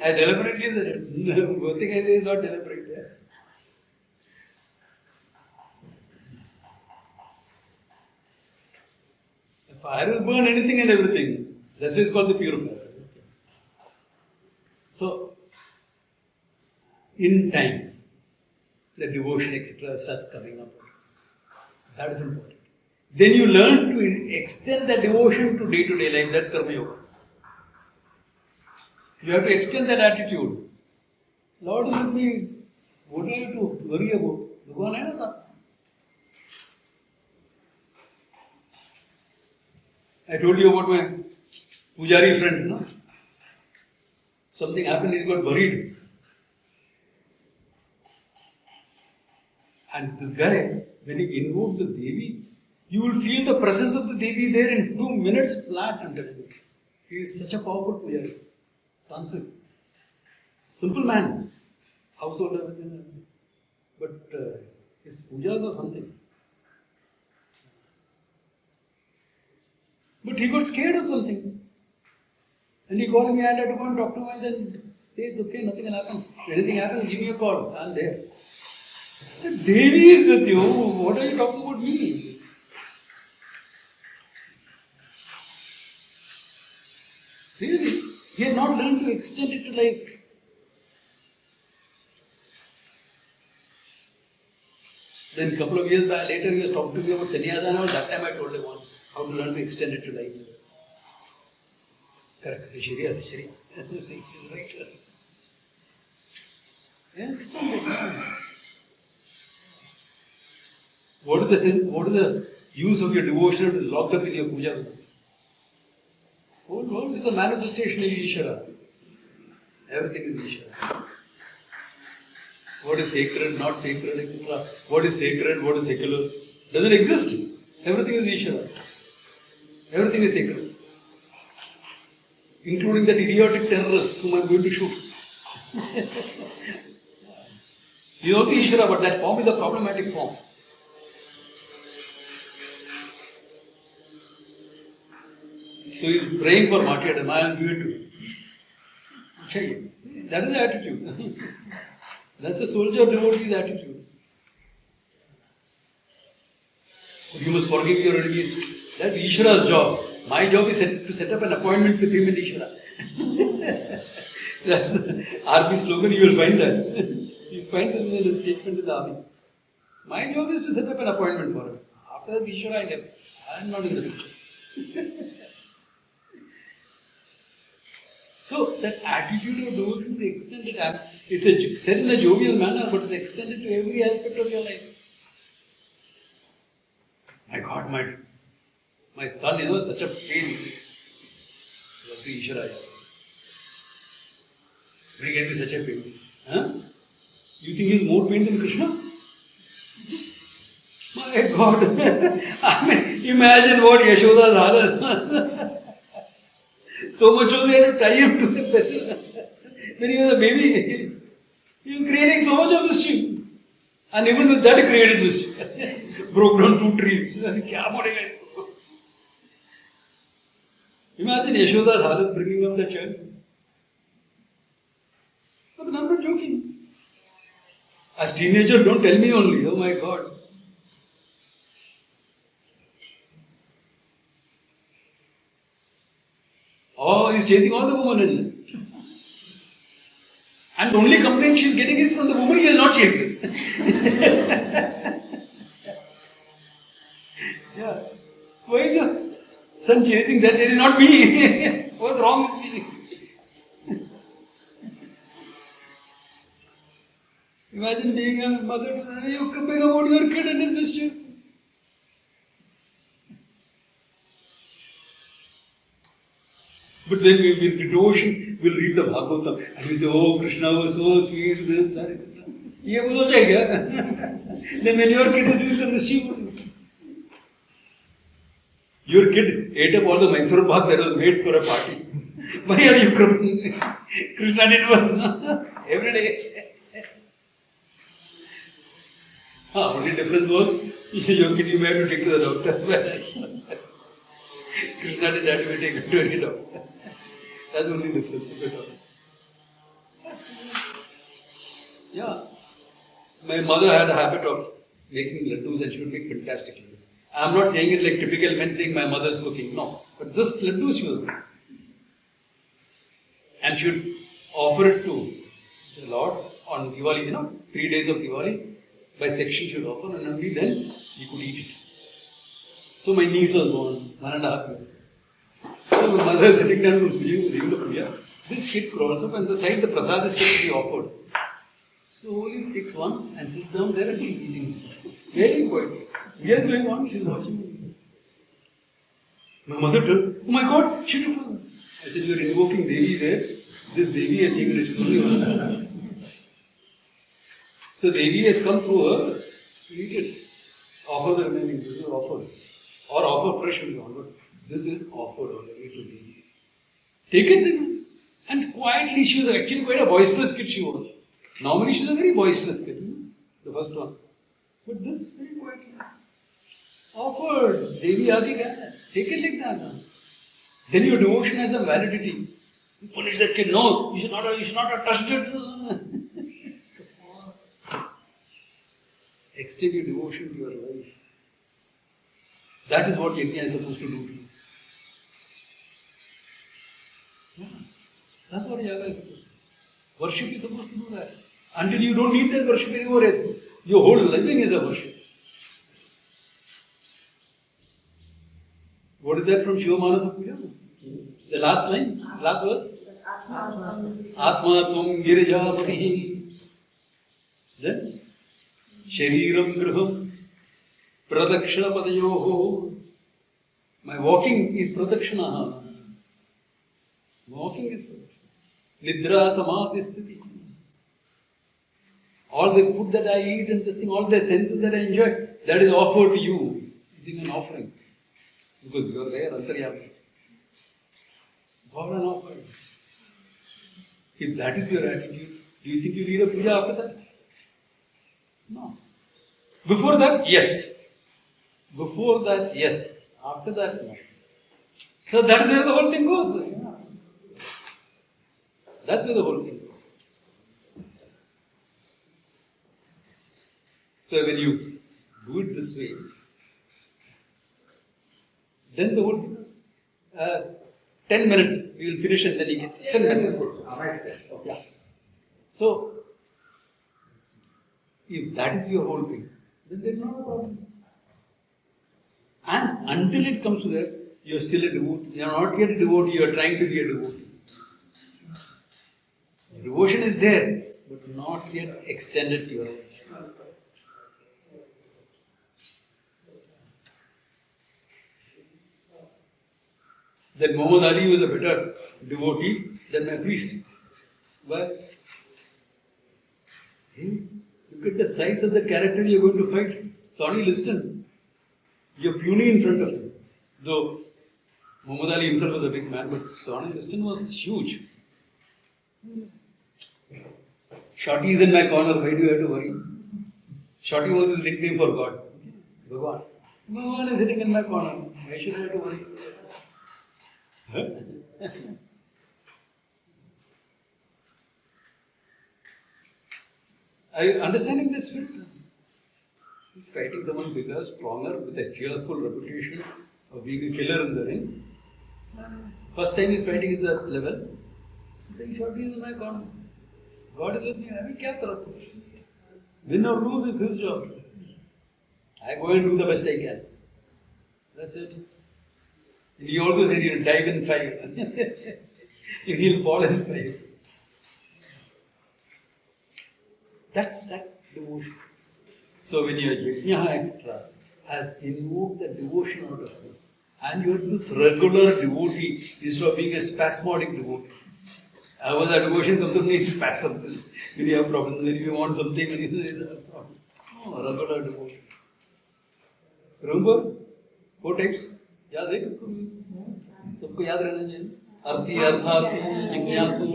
I deliberately said it. One thing I say is not deliberate. Fire will burn anything and everything. That's why it's called the purifier. So, in time, the devotion, etc., starts coming up. That is important. Then you learn to extend the devotion to day-to-day life. That's Karma Yoga. You have to extend that attitude. Lord is with me. What do I have to worry about? Bhagwan hai na sir. I told you about my Pujari friend, no? Something happened, he got buried. And this guy, when he invokes the Devi, you will feel the presence of the Devi there in 2 minutes flat under it. He is such a powerful Pujari. Tantric. Simple man. Household everything. But his pujas are something. But he got scared of something. And he called me, I had to go and talk to him and then say, it's okay, nothing will happen. If anything happens, give me a call. I'm there. The Devi is with you. What are you talking about me? Really? He had not learned to extend it to life. Then a couple of years back, later he was talking to me about sannyasana. That time I told him how to learn to extend it to life. Correct. Sharia. He's right. Yeah, extend it. What is the use of your devotion that is locked up in your puja? Whole world is a manifestation of Ishvara. Everything is Ishvara. What is sacred, not sacred, etc. What is sacred, what is secular? Doesn't exist. Everything is Ishvara. Everything is sacred. Including that idiotic terrorist whom I am going to shoot. He is also Ishvara, but that form is a problematic form. So he is praying for martyrdom. I will give it to you. That is the attitude. That's a soldier devotee's attitude. You must forgive your enemies. That's Ishvara's job. My job is to set up an appointment with him and Ishvara. That's the army slogan. You will find that. You find that in the statement in the army. My job is to set up an appointment for him. After that, Ishvara I left. I am not in the picture. So that attitude of devotion, the extended, it's said in a jovial manner, but it's extended to every aspect of your life. My God, my son, such a pain. That's Ishvara. But he can be such a pain. Huh? You think he is more pain than Krishna? My God. I mean, imagine what Yashoda's had. So much so they had to tie him to the vessel. When he was a baby, he was creating so much of mischief. And even with that, he created mischief. Broke down 2 trees. Imagine Yashoda's halat bringing up the child. But I'm not joking. As teenager, don't tell me only. Oh my God. Oh, he's chasing all the women. And the only complaint she's getting is from the woman he has not chased. Yeah. Why is the son chasing that? It is not me. What's wrong with me? Imagine being a mother, you coming about your kid and his mischief. But then we will be devotion, we'll read the Bhagavatam and we'll say, oh, Krishna was so sweet, this, that. Ye wo socha hai kya? Then when your kid is doing some mischief, your kid ate up all the Mysore Pak that was made for a party. Why are you crying? Krishna did was every day. Only difference was, your kid you may have to take to the doctor. Krishna did that, you may take it to any doctor. That's the only difference. Yeah. My mother had a habit of making laddus and she would make fantastic laddus. I am not saying it like typical men saying my mother's cooking. No. But this laddu she was making. And she would offer it to the Lord on Diwali, 3 days of Diwali. By section she would offer and only then you could eat it. So my niece was born, 1.5 years. So my mother is sitting down doing the puja. This kid crawls up and the side the prasad is going to be offered. Slowly takes one and sits down there and she's eating it. Very quiet. We are going on, she's watching. My mother told, oh my God, she took one. I said, you are invoking Devi there. This Devi has taken it, she's only one. So Devi has come through her to eat it. Offer the remaining, this is offered. Or offer fresh will be offered. This is offered already to Devi. Take it and quietly, she was actually quite a boisterous kid she was. Normally she was a very boisterous kid, the first one. But this very quietly. Offered. Devi aage gaya. Take it like that. Then your devotion has a validity. You punish that kid. No, you should not have touched it. Extend your devotion to your life. That is what yajna is supposed to do to you. Yeah. That's what yaga is supposed to do. Worship is supposed to do that. Until you don't need that worship anymore, your whole living is a worship. What is that from Shiva Manasa Puja? The last line, last verse. Atma tum girjapati. Then Shariram griham pradakshana padayoho. My walking is pradakshana. Walking is pradakshana. Nidra samadhi sthiti. All the food that I eat and this thing, all the senses that I enjoy, that is offered to you. It is an offering. Because you are there, Antaryami. It's all an offering. If that is your attitude, do you think you need a puja after that? No. Before that, yes. Before that, yes. After that, no. So that is where the whole thing goes. Yeah. That's where the whole thing goes. So when you do it this way, then the whole thing, 10 minutes, we will finish and then you get 10 minutes. Yeah. So, if that is your whole thing, then there is not a problem. And until it comes to that, you are still a devotee. You are not yet a devotee, you are trying to be a devotee. Devotion is there, but not yet extended to your life. That Muhammad Ali was a better devotee than my priest. Why? Hey, look at the size of the character you are going to fight. Sonny Liston. You are puny in front of him. Though Muhammad Ali himself was a big man, but Sonny Liston was huge. Shorty is in my corner, why do you have to worry? Shorty was his nickname for God. Bhagwan. Bhagwan is sitting in my corner. Why should I have to worry? Are you understanding that spirit? He's fighting someone bigger, stronger, with a fearful reputation of being a killer in the ring. First time he's fighting at that level. He's saying, Shorty is in my corner. God is with me. I mean, kya taraf? Win or lose is his job. I go and do the best I can. That's it. And he also said he'll dive in 5. He'll fall in 5. That's that devotion. So when your yajna, etc., has invoked the devotion out of you, and you are this regular devotee instead of being a spasmodic devotee. However, the devotion comes only in spasms. When you have problems, when you want something, when you have a problem. No, regular devotion. Remember? 4 types. याद है किसको? सबको याद रहना चाहिए. अर्थी, अर्थार्थी, जिज्ञासु,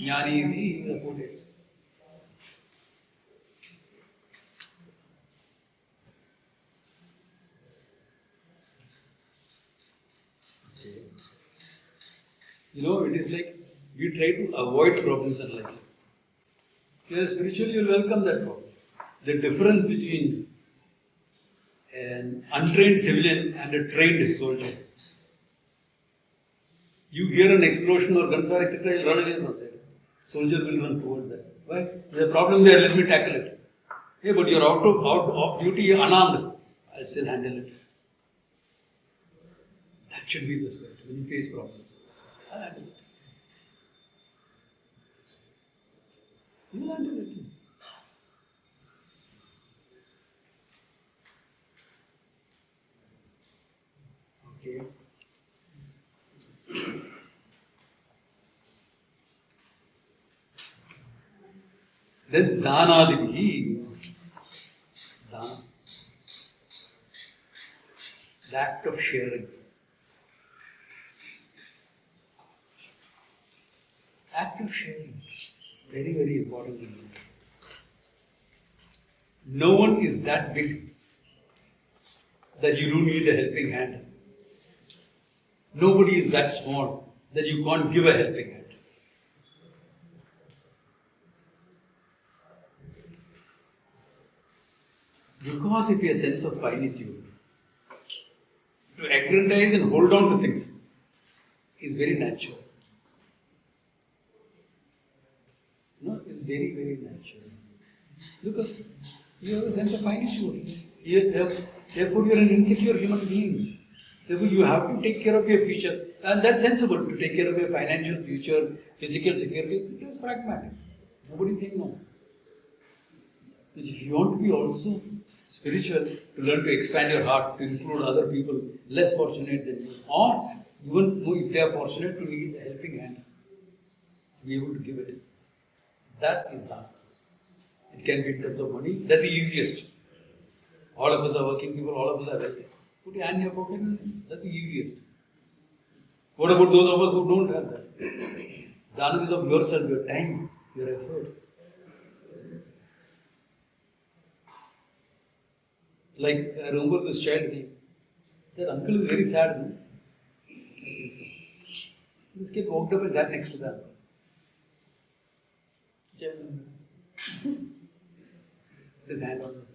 ज्ञानी भी 4 types. You know, it is like we try to avoid problems in life. If you are spiritual, you will welcome that problem. The difference between an untrained civilian and a trained soldier. You hear an explosion or gunfire, etc., you'll run away from there. Soldier will run towards that. Why? There's a problem there, let me tackle it. Hey, but you're out of duty, unarmed. I'll still handle it. That should be the spirit when you face problems. I'll handle it. You will handle it. Okay. Then dhanadihi. Dana. The act of sharing. Act of sharing. Very, very important. No one is that big that you don't need a helping hand. Nobody is that small that you can't give a helping hand. Because of your sense of finitude, to aggrandize and hold on to things is very natural. No, it's very, very natural. Because you have a sense of finitude. Therefore, you are an insecure human being. Therefore, you have to take care of your future. And that's sensible, to take care of your financial future, physical security. It is pragmatic. Nobody is saying no. But if you want to be also spiritual, to learn to expand your heart, to include other people less fortunate than you, or even if they are fortunate, to need a helping hand, to be able to give it. That is dana. It can be in terms of money. That's the easiest. All of us are working people, all of us are wealthy. Put your hand in your pocket, that's the easiest. What about those of us who don't have that? Dhanam is of yourself, your time, your effort. Like, I remember this child saying, that uncle is very sad, no? I think so. This kid walked up and sat next to the uncle. Put his hand on him.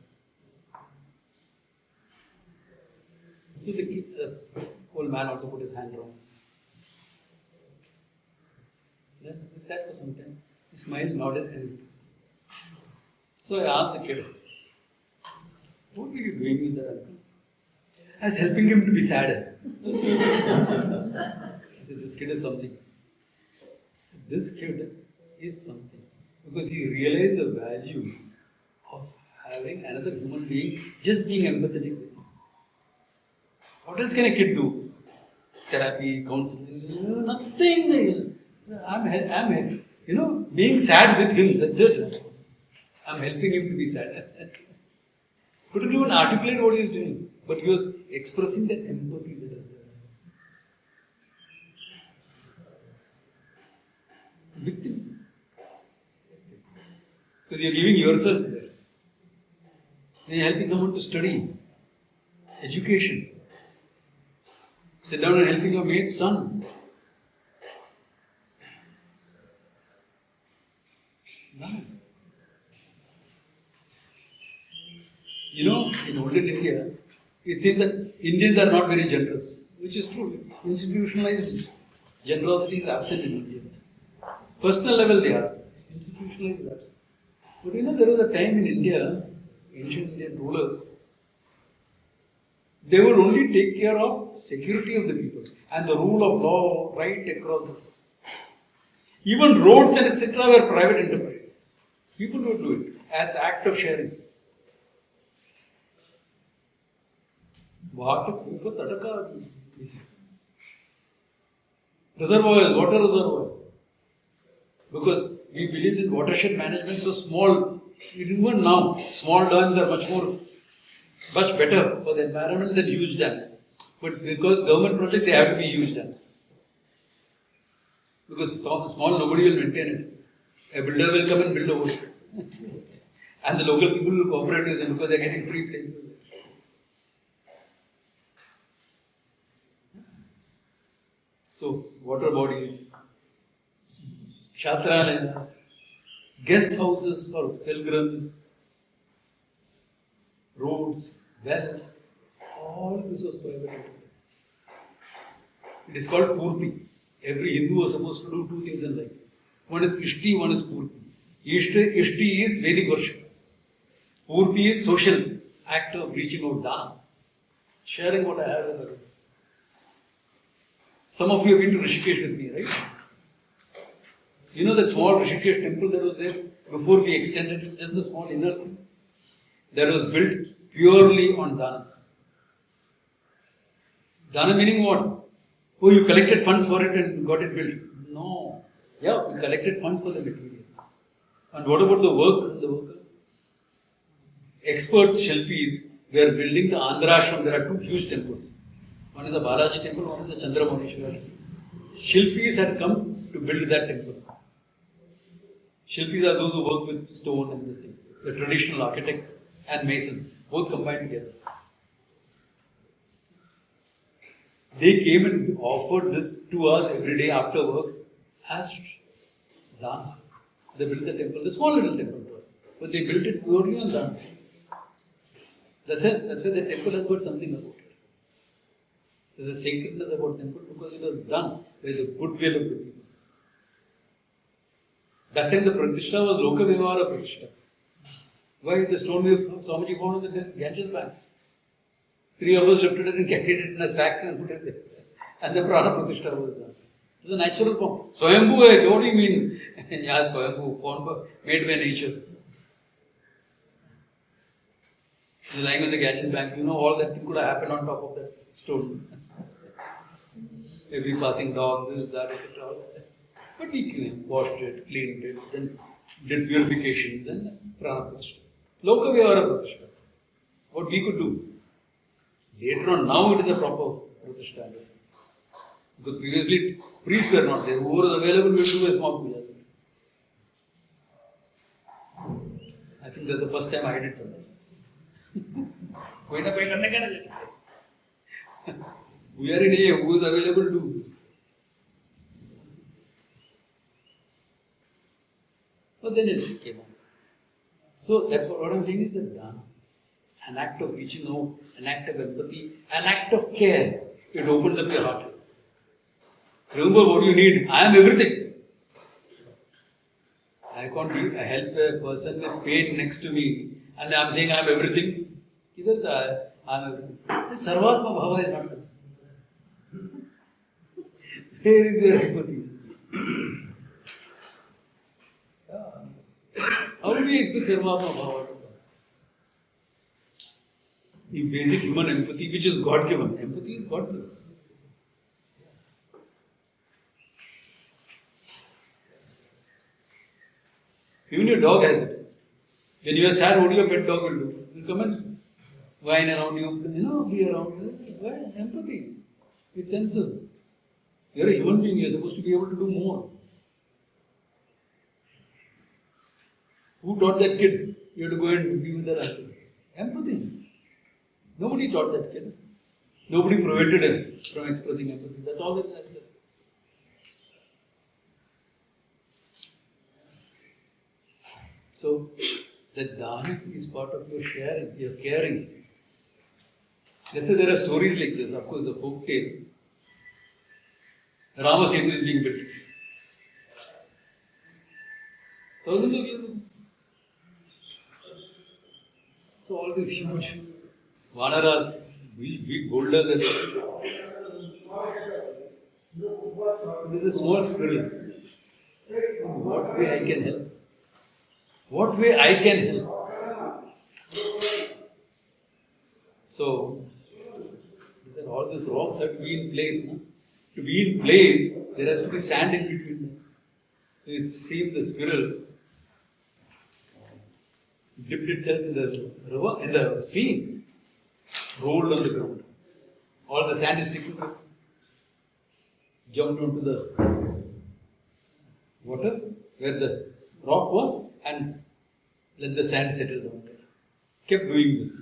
So the kid, old man also put his hand on him. Then he sat for some time. He smiled, nodded, and so I asked the kid, what were you doing with that uncle? I was helping him to be sadder. I said, this kid is something. This kid is something. Because he realized the value of having another human being just being empathetic with him. What else can a kid do? Therapy, counseling, nothing. I'm being sad with him, that's it. I'm helping him to be sad. Couldn't even articulate what he was doing, but he was expressing that empathy that was there. Big thing. Because you're giving yourself there. And you're helping someone to study. Education. Sit down and helping your mate's son. No. In olden India, it seems that Indians are not very generous, which is true. Institutionalized generosity is absent in Indians. Personal level they are. Institutionalized is absent. But there was a time in India, ancient Indian rulers, they would only take care of security of the people and the rule of law right across the. Even roads and etc. were private enterprise. People would do it as the act of sharing. Reservoirs, water reservoir. Because we believed in watershed management so small. Even now, small dams are much better for the environment than huge dams. But because government project, they have to be huge dams. Because small, nobody will maintain it. A builder will come and build over it. And the local people will cooperate with them because they are getting free places. So, water bodies, kshatralayas, guest houses for pilgrims, roads, wells, all this was private enterprise. It is called Purti. Every Hindu was supposed to do two things in life. One is Ishti, one is Purti. Ishti is Vedic worship. Purti is social act of reaching out, dana, sharing what I have with others. Some of you have been to Rishikesh with me, right? The small Rishikesh temple that was there before we extended it, just the small inner thing, that was built purely on dana. Dana meaning what? Oh, you collected funds for it and got it built. No. Yeah, we collected funds for the materials. And what about the work and the workers? Experts, Shilpis, were building the Andhra Ashram. There are two huge temples. One is the Balaji temple, one is the Chandramouneshwar. Shilpis had come to build that temple. Shilpis are those who work with stone and this thing. The traditional architects and masons, both combined together. They came and offered this to us every day after work as dana. They built the temple, the small little temple it was. But they built it purely on dana. That's why the temple has got something about it. There's a sacredness about temple because it was done by the goodwill of the people. That time the Pratishtha was Loka Vyavahara Pratishtha. Why the stone we Swamiji found in the Ganges bank? 3 of us lifted it and carried it in a sack and put it there. And the Prana Pratishtha was done. It's a natural form. Swayambhu, what do you mean? Yeah, Swayambhu, form made by nature. Lying on the Ganges bank, all that thing could have happened on top of that stone. Every passing dog, this, that, etc. But we washed it, cleaned it, then did purifications and prana pratishtha. Loka vyavahara pratishtha. What we could do. Later on, now it is a proper pratishtha. Because previously priests were not there. Whoever was available will do a small puja. I think that's the first time I did something. कोई ना कोई करने का ना चाहिए. पुजारी नहीं है, who is available to. But then it came on. So that's what I'm saying is that dana, an act of reaching out, an act of empathy, an act of care. It opens up your heart. Remember what you need. I am everything. I can't help a person with pain next to me and I am saying I am everything. Either I am everything. This Sarvatma Bhava is not coming. Where is your empathy? How do we expect Sarvatma Bhava to come? The basic human empathy, which is God given. Empathy is God given. Even your dog has it. When you are sad, what your pet dog will do? It will come and whine around you, be around you. Why? Empathy. It senses. You are a human being, you are supposed to be able to do more. Who taught that kid? You have to go and be with that uncle. Empathy. Nobody taught that kid. Nobody prevented him from expressing empathy. That's all that is necessary. So, that dana is part of your sharing, your caring. That's why there are stories like this. Of course, the folk tale. Rama Setu is being built. Thousands of years ago. So, all these huge vanaras, big boulders, and there is a small squirrel. What way I can help? What way I can help? So, all these rocks have to be in place. No? To be in place, there has to be sand in between them. So it seems the squirrel dipped itself in the river, in the sea, rolled on the ground. All the sand is sticking to it. Jumped onto the water where the rock was and let the sand settle down there. Kept doing this.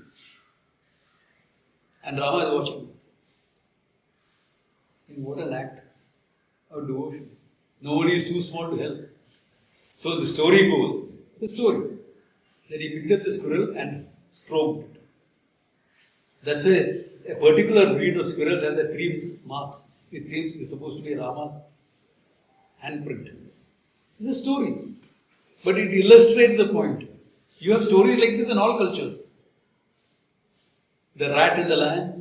And Rama is watching. Saying, what an act of devotion. Nobody is too small to help. So the story goes, it's a story, that he picked up the squirrel and stroked it. That's why a particular breed of squirrels have the 3 marks. It seems it's supposed to be Rama's handprint. It's a story. But it illustrates the point. You have stories like this in all cultures. The rat and the lion.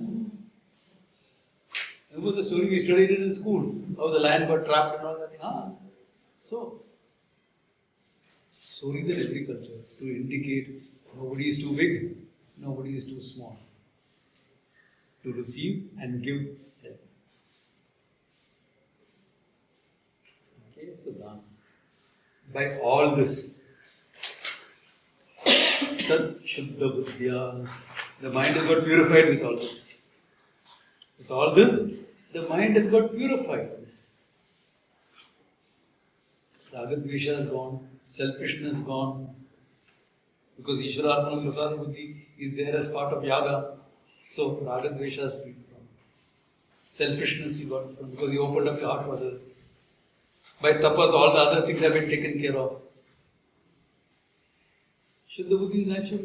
Remember the story we studied it in school? How the lion got trapped and all that thing. So, stories in every culture to indicate nobody is too big, nobody is too small. To receive and give help. Okay, so dana. By all this, Tat Shuddha Buddhya, the mind has got purified with all this. With all this, the mind has got purified. Ragadvesha is gone, selfishness gone, because Ishwararpana Prasada Buddhi is there as part of yaga. So Ragadvesha is free from. Selfishness you got from, because you opened up your heart to others. By tapas, all the other things have been taken care of. Shuddha Buddhi is natural.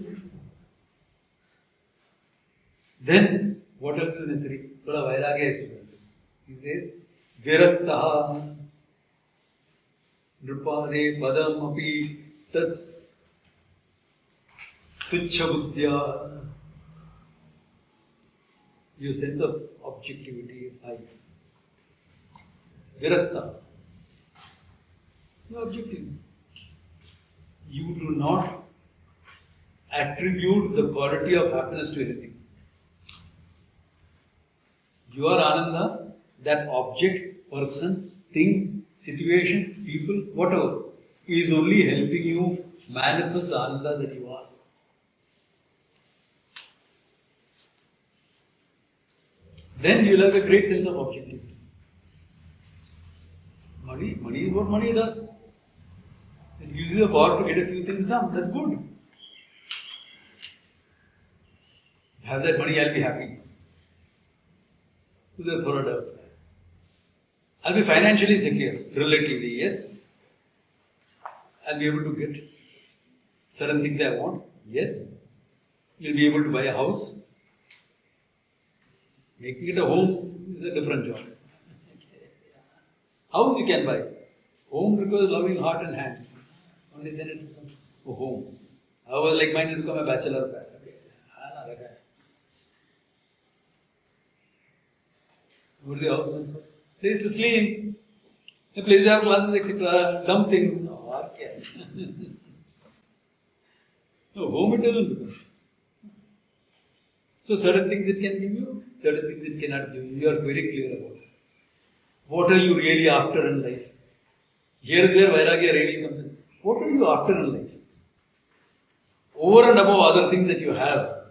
Then, what else is necessary? Thoda vairagya is to be. He says, Viraktaha Nrupade Padam Api Tat Tuchha Buddhya. Your sense of objectivity is high. Virakta. You are objective. You do not attribute the quality of happiness to anything. You are Ananda, that object, person, thing, situation, people, whatever. is only helping you manifest the Ananda that you are. Then you will have a great sense of objectivity. Money is what money does. It gives you the power to get a few things done. That's good. If I have that money, I'll be happy. I'll be financially secure, relatively, yes. I'll be able to get certain things I want, yes. You'll be able to buy a house. Making it a home is a different job. House you can buy. Home requires loving heart and hands. Only then it becomes a home. I was like mine to become a bachelor pad. Okay. What is the house meant for? Place to sleep, a place to have classes, etc. Dumb things. No, home it doesn't become. So certain things it can give you, certain things it cannot give you. You are very clear about it. What are you really after in life? Here is where Vairagya really comes in. What are you after in life? Over and above other things that you have.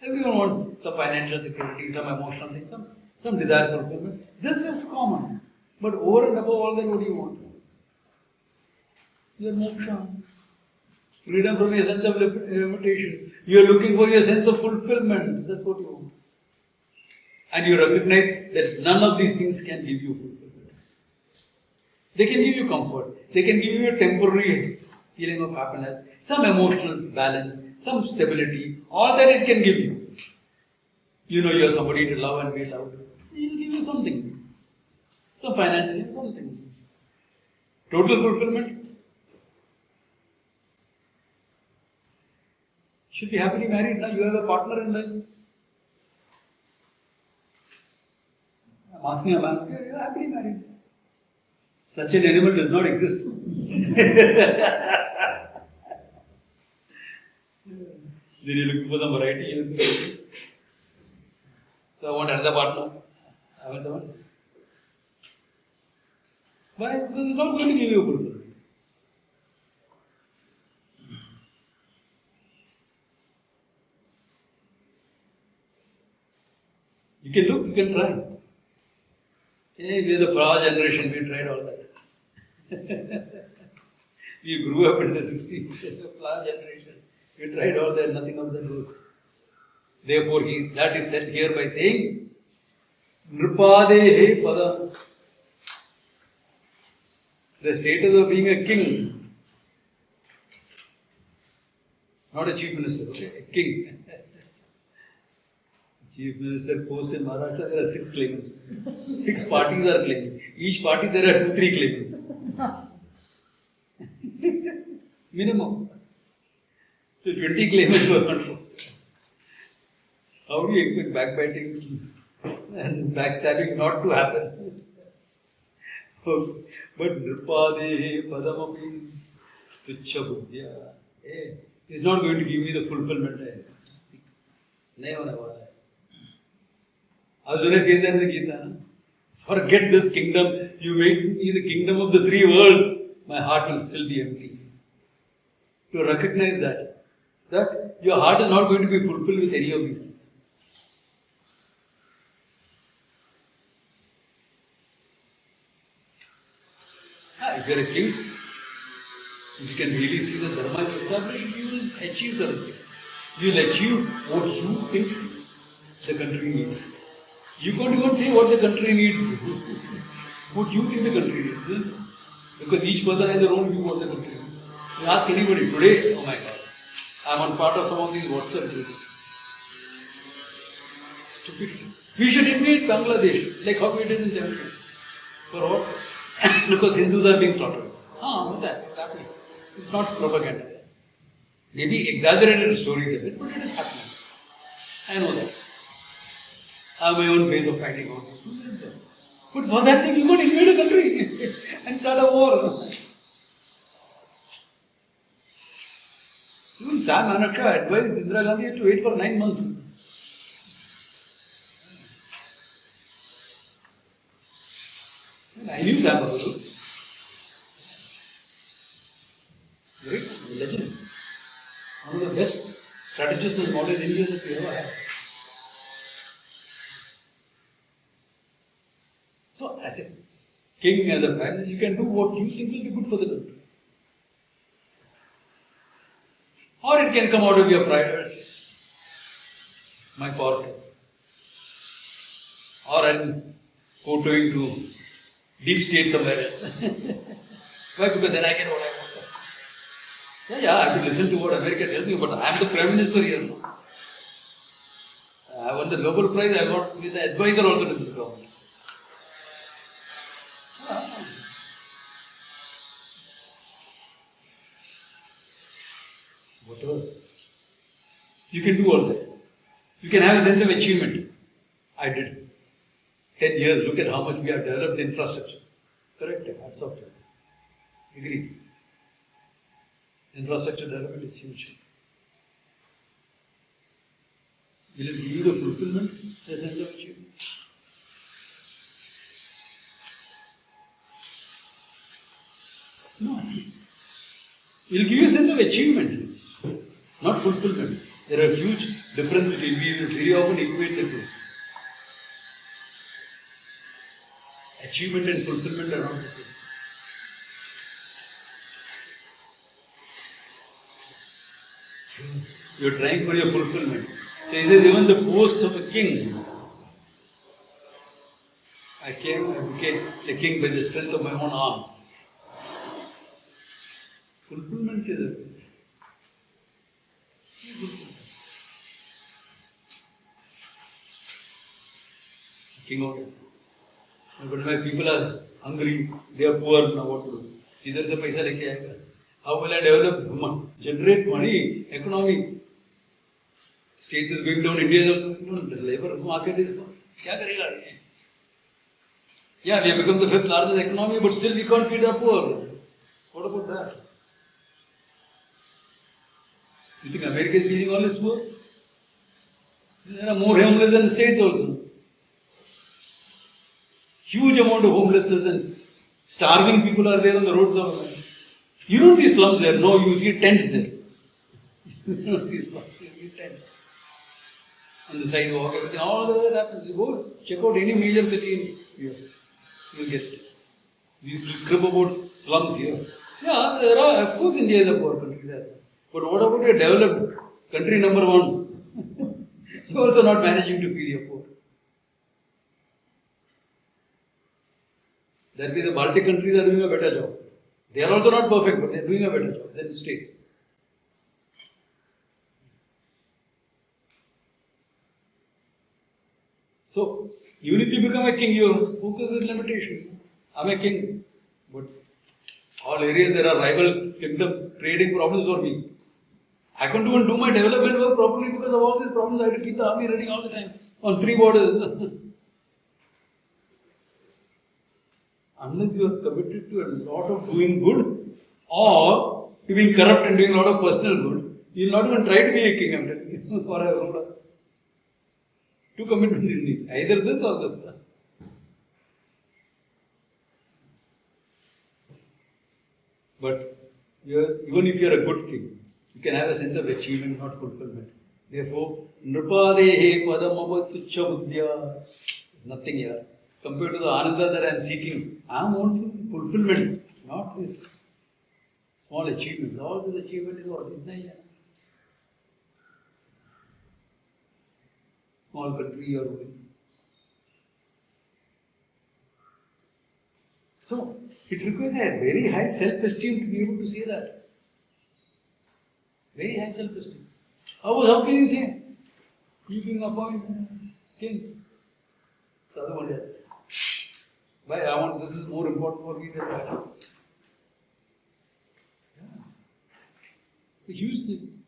Everyone wants some financial security, some emotional thing, some desire for fulfillment. This is common. But over and above all that, what do you want? Your moksha. Freedom from your sense of limitation. You are looking for your sense of fulfillment. That's what you want. And you recognize that none of these things can give you fulfillment. They can give you comfort. They can give you a temporary feeling of happiness, some emotional balance, some stability. All that it can give you. You know you are somebody to love and be loved. It will give you something. Some financial, something. Total fulfillment. You should be happily married now. You have a partner in life. I'm asking a man, okay, you're happily married. Such an animal does not exist. Then you're looking for some variety. So I want another partner. I want someone. Why? Because it's not going to give you fulfillment. You can look, you can try. Hey, we are the flower generation, we tried all that. We grew up in the 60s, flower generation. We tried all that, nothing of that works. Therefore, that is said here by saying, Nripadehe pada. The status of being a king, not a chief minister, okay, a king. Chief Minister post in Maharashtra, there are 6 claimants. 6 parties are claiming. Each party there are 2-3 claimants. Minimum. So 20 claimants were not posted. How do you expect backbiting and backstabbing not to happen? But Nripadehe padamapi tuchha buddhya. It's not going to give me the fulfillment. Nahi hone wala hai. Arjuna says that in the Gita, forget this kingdom, you make me the kingdom of the 3 worlds, my heart will still be empty. To recognize that your heart is not going to be fulfilled with any of these things. If you are a king, if you can really see that dharma is established, you will achieve certain things. You will achieve what you think the country needs. You can't even say what the country needs. What you think the country needs. Because each person has their own view of the country. You ask anybody today, oh my God, I am on part of some of these WhatsApp groups. Stupidity. We should invade Bangladesh, like how we did in 70. For what? Because Hindus are being slaughtered. It's happening. It's not propaganda. Maybe exaggerated stories a bit, but it is happening. I know that. I have my own ways of fighting all this. But for that thing, you got to invade a country and start a war. Even Sam Anakha advised Indira Gandhi to wait for 9 months. And I knew Sam also. legend. One of the best strategists in modern India that we ever had. So, as a king, as a prime minister, you can do what you think will be good for the country. Or it can come out of your private, my power. Or I'm kowtowing to deep state somewhere else. Why? Because then I get what I want. Yeah, I have to listen to what America tells me, but I am the prime minister here. I won the Nobel Prize, I got to be the advisor also to this government. Whatever. You can do all that. You can have a sense of achievement. I did. 10 years, look at how much we have developed the infrastructure. Correct? Hats off to it. Agreed. Infrastructure development is huge. Will it give you the fulfillment, the sense of achievement? No. It will give you a sense of achievement, not fulfillment. There are huge differences between we very often equate the two. Achievement and fulfillment are not the same. You are trying for your fulfillment. So he says, even the post of a king, I became a king by the strength of my own arms. Fulfillment is a king of it. But when people are hungry, they are poor, now what to do? Idhar se paisa leke aayega. How will I develop, generate money, economy? States is going down, India is also going down. The labor market is gone. Kya karega? Yeah, we have become the 5th largest economy, but still we can't feed our poor. What about that? You think America is feeding all its poor? There are more homeless than states also. Huge amount of homelessness and starving people are there on the roads of America. You don't see slums there. No, you see tents there. You don't see slums, you see tents. On the sidewalk, everything, all of that happens. You go check out any major city in US. You get it. We crib about slums here. Yeah, there are, of course India is a poor country there. But what about a developed country number 1? You're also not managing to feed your poor. That means the Baltic countries are doing a better job. They are also not perfect, but they are doing a better job than the states. So, even if you become a king, you focus with limitation. I'm a king, but all areas there are rival kingdoms creating problems for me. I can't even do my development work properly because of all these problems. I have to keep the army running all the time on 3 borders. Unless you are committed to a lot of doing good or to being corrupt and doing a lot of personal good, you will not even try to be a king, I'm telling you, or a ruler. 2 commitments you need, either this or this. But even if you are a good king, you can have a sense of achievement, not fulfillment. Therefore, Nrupadehe padamavatucha buddhya. There's nothing here. Compared to the ananda that I am seeking, I am wanting fulfillment, not this small achievement. All this achievement is what? Small country you are ruling. So, it requires a very high self-esteem to be able to say that. Very high self-esteem. How can you say? You being appointed king. Sadhu Pandya. Why? This is more important for me than that. Yeah. It's a huge thing.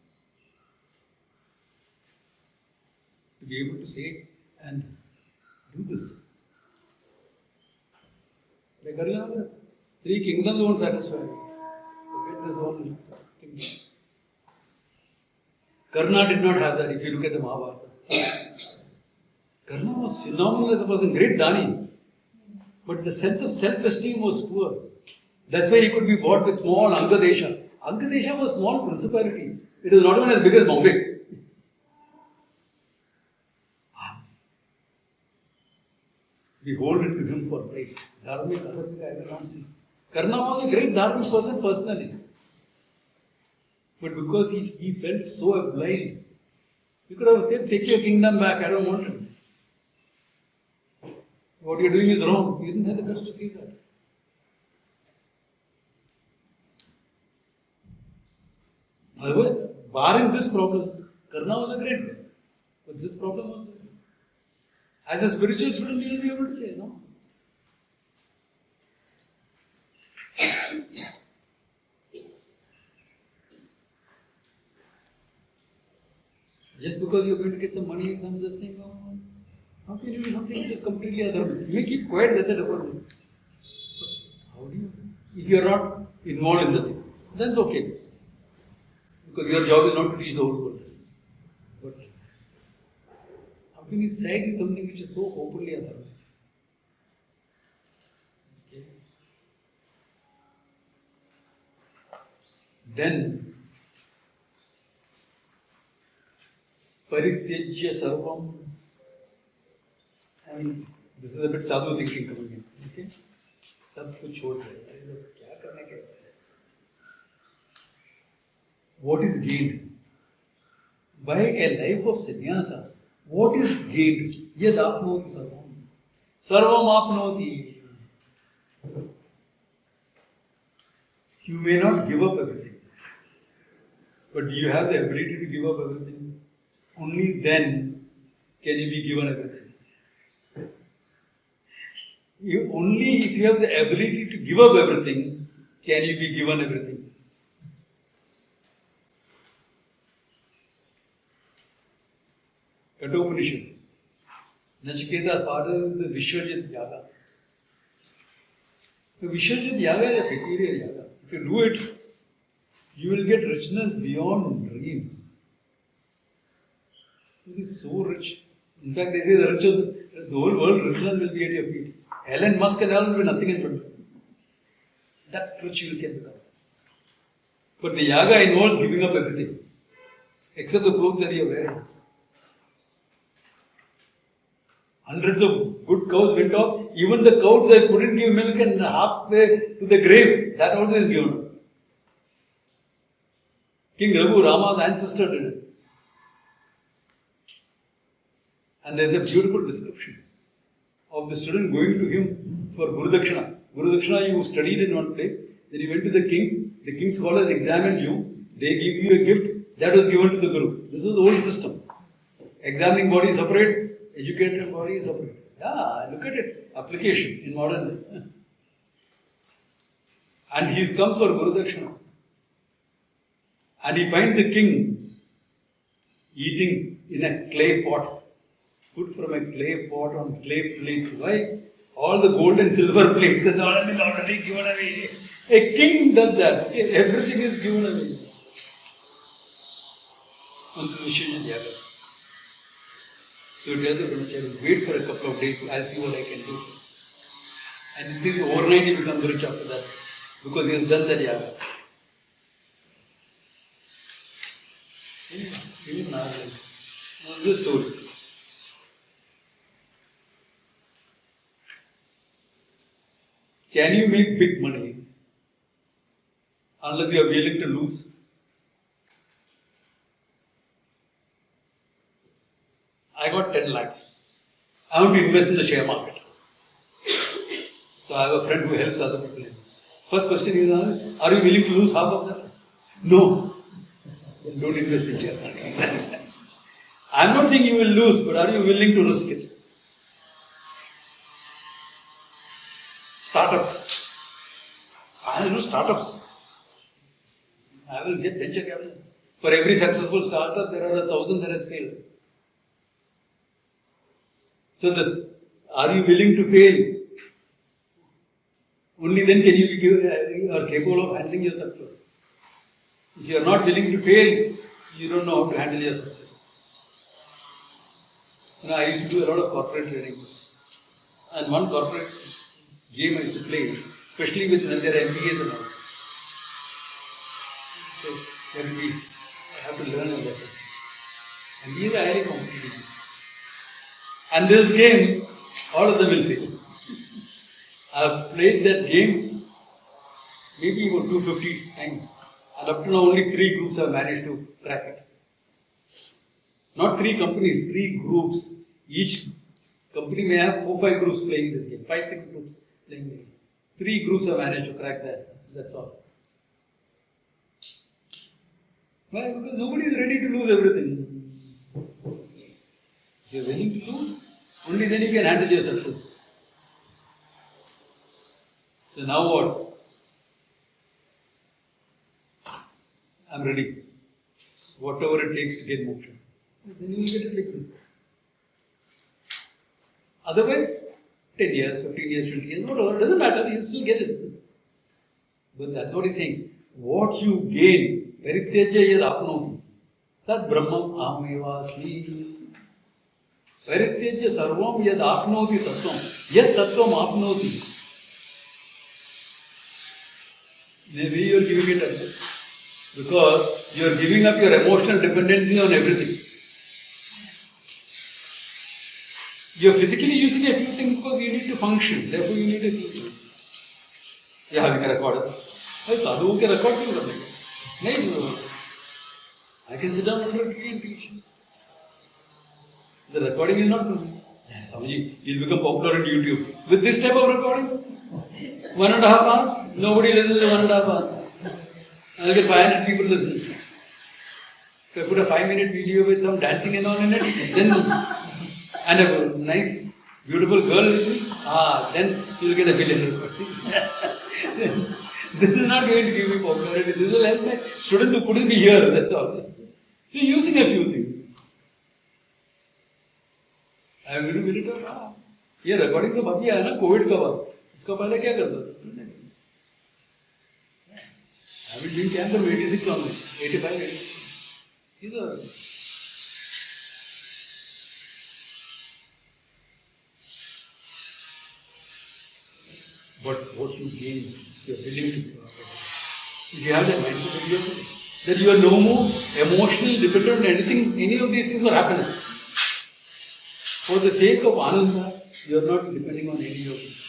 To be able to say and do this. Like 3 kingdoms won't satisfy me. Forget this one kingdom. Karna did not have that if you look at the Mahabharata. Karna was phenomenal as a person, great Dani. But the sense of self-esteem was poor. That's why he could be bought with small Anga Desha. Angkadesha was a small principality. It was not even as big as Bombay. We hold it to him for right. Dharmic, Adharmic, I will not see. Karna was a great Dharmic person personally. But because he felt so obliged, you could have said, take your kingdom back, I don't want it. What you're doing is wrong. He didn't have the guts to see that. However, barring this problem, Karna was a great guy. But this problem was there. As a spiritual student, you will be able to say, no. Just because you're going to get some money, some this thing, no. How can you do something which is completely other? You may keep quiet, that's a different thing. But how do you? If you are not involved in the thing, then it's okay. Because your job is not to teach the whole world. But how can you say something which is so openly other? Okay. Then, Parityajya Sarvam. I mean, this is a bit sadhu thinking coming in. Okay? सब कुछ छोड़ रहे हैं, क्या करने कैसे है? What is gained? By a life of sannyasa, what is gained? Yad apnoti sarvam. Sarvam apnoti. You may not give up everything. But do you have the ability to give up everything? Only then can you be given everything. Only if you have the ability to give up everything, can you be given everything. Kathopanishad. Nachiketa started the Vishwajit Yaga. The Vishwajit Yaga is a peculiar Yaga. If you do it, you will get richness beyond dreams. It is so rich. In fact, they say the whole world richness will be at your feet. Elon Musk and all will be nothing in front of you. That rich you can become. But the Yaga involves giving up everything. Except the clothes that you are wearing. Hundreds of good cows went off. Even the cows that couldn't give milk and halfway to the grave, that also is given up. King Raghu, Rama's ancestor, did it. And there is a beautiful description of the student going to him for Guru Dakshina. Guru Dakshina, you studied in one place, then you went to the king scholars examined you, they give you a gift, that was given to the Guru. This was the old system. Examining body is separate, educated body is separate. Yeah, look at it. Application in modern day. And he comes for Guru Dakshina. And he finds the king eating in a clay pot. Put from a clay pot on clay plates. Why? All the gold and silver plates and all have been already given away. A king does that. Okay? Everything is given away. On this Vishwajit Yaga. So he tells the brahmachari, wait for a couple of days, I'll see what I can do. And he says overnight he becomes rich after that. Because he has done that Yaga. Even now, this story. Can you make big money unless you are willing to lose? I got 10 lakhs. I want to invest in the share market. So I have a friend who helps other people. First question is, are you willing to lose half of that? No. Then don't invest in share market. I am not saying you will lose, but are you willing to risk it? Startups. I will do startups. I will get venture capital. For every successful startup, there are 1,000 that has failed. So are you willing to fail? Only then can you are capable of handling your success. If you are not willing to fail, you don't know how to handle your success. I used to do a lot of corporate training. And one corporate game I used to play, especially with their MBAs and all. So then we have to learn a lesson. And these are highly competitive. And this game, all of them will fail. I've played that game maybe about 250 times. And up to now only 3 groups have managed to crack it. Not 3 companies, 3 groups. Each company may have 4-5 groups playing this game. 5-6 groups playing the game. 3 groups have managed to crack that. That's all. Why? Because nobody is ready to lose everything. If you are willing to lose, only then you can handle your success. So now what? I'm ready. Whatever it takes to get moksha. Then you will get it like this. Otherwise, 10 years, 15 years, 20 years, whatever, it doesn't matter, you still get it. But that's what he's saying. What you gain, Parityajya yad apnoti, tad brahmam ahmevasmi. Parityajya sarvam yad apnoti tattvam, yad tattvam apnoti. Maybe you are giving it up. Because you are giving up your emotional dependency on everything. You are physically using a few things because you need to function. Therefore, you need a few things. You are having a recorder. Why sadhu ke record kyun karne ka? Nahi, I can sit down under a tree and teach. The recording is not for me. Swamiji, you'll become popular on YouTube. With this type of recording, 1.5 hours, nobody listens to 1.5 hours. I'll get 500 people listening. If I put a 5-minute video with some dancing and all in it, then, and a nice, beautiful girl with me, then you'll get 1 billion rupees. This is not going to give me popularity. This will help my students who couldn't be here, that's all. So you're using a few things. I will do it. ये recording सब अभी आया ना Covid का बाद उसका पहले क्या करता था I will drink cans from 86 onwards, 85, 86. These are. But what you gain, you are willing to do. If you have that mindset that you are no more emotionally dependent on anything, any of these things for happiness. For the sake of ananda, you are not depending on any of these.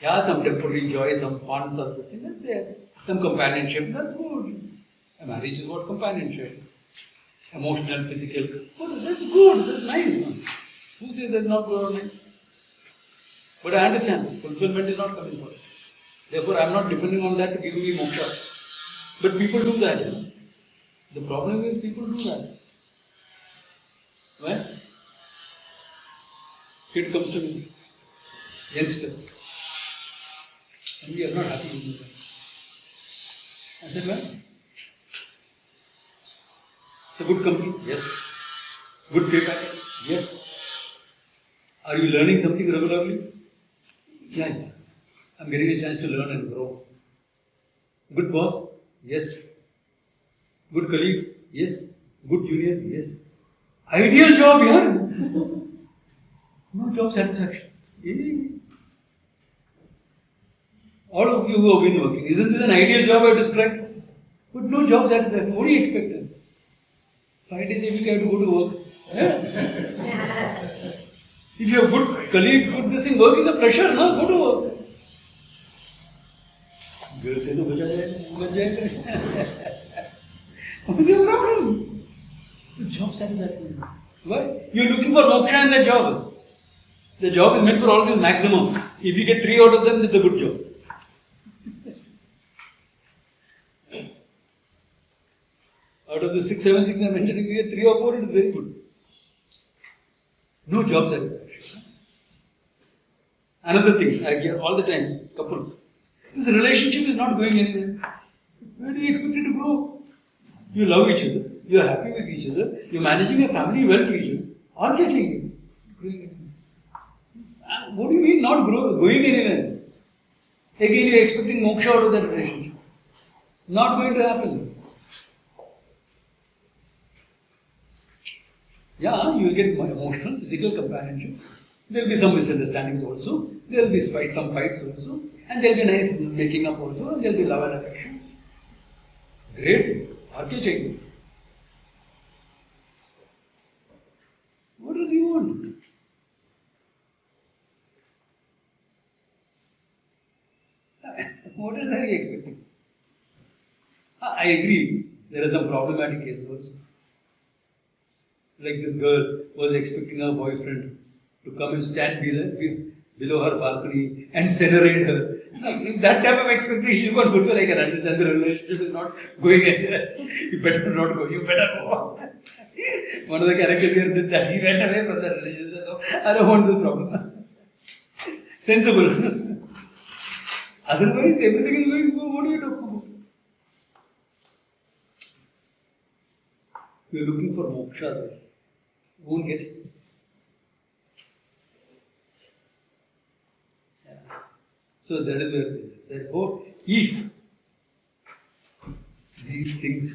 Yeah, some temporary joy, some fun, some this thing, that's there. Some companionship, that's good. A marriage is what companionship. Emotional, physical, well, that's good, that's nice. Who says that's not good or nice? But I understand, fulfillment is not coming for it. Therefore, I am not depending on that to give me moksha. But people do that. You know? The problem is people do that. Why? Kid comes to me, youngster. And we are not happy with that. I said, well, it's a good company, yes. Good pay package, yes. Are you learning something regularly? Yeah. I'm getting a chance to learn and grow. Good boss, yes. Good colleagues, yes. Good juniors, yes. Ideal job, yeah. No job satisfaction. All of you who have been working, isn't this an ideal job I described? But no job satisfaction. What do you expect? 5 days a week I have to go to work. If you have good colleagues, good this thing, work is a pleasure, no? Go to work. Girl say, no, bacha jayega. What's your problem? Job satisfaction. Why? You're looking for moksha in the job. The job is meant for all this maximum. If you get 3 out of them, it's a good job. Out of the 6-7 things I mentioned, if you get 3 or 4, it is very good. No job satisfaction. Another thing I hear all the time, couples. This relationship is not going anywhere. Where do you expect it to grow? You love each other. You are happy with each other. You are managing your family well to each other. Or catching it. What do you mean not going anywhere? Again, you are expecting moksha out of that relationship. Not going to happen. Yeah, you will get emotional, physical companionship. There will be some misunderstandings also. There will be some fights also. And there will be nice making up also. And there will be love and affection. Great. आगे चाहिए. What does he want? What is he expecting? I agree. There are some problematic cases also. Like this girl was expecting her boyfriend to come and stand below her balcony and serenade her. If that type of expectation you can't fulfill, I can understand the relationship is not going anywhere. You better not go. You better go. One of the characters here did that. He went away from that relationship. He said, no, I don't want this problem. Sensible. Otherwise, everything is going to go. What are you talking about? We are looking for moksha there. Won't get it. Yeah. So that is where it is. Therefore, if these things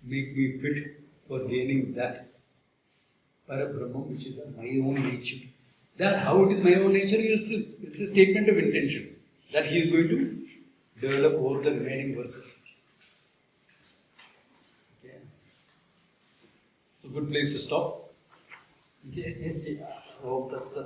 make me fit for gaining that Parabrahma, which is my own nature, that how it is my own nature, it's a statement of intention that he is going to develop over the remaining verses. Okay. It's a good place to stop. Okay. Hope that's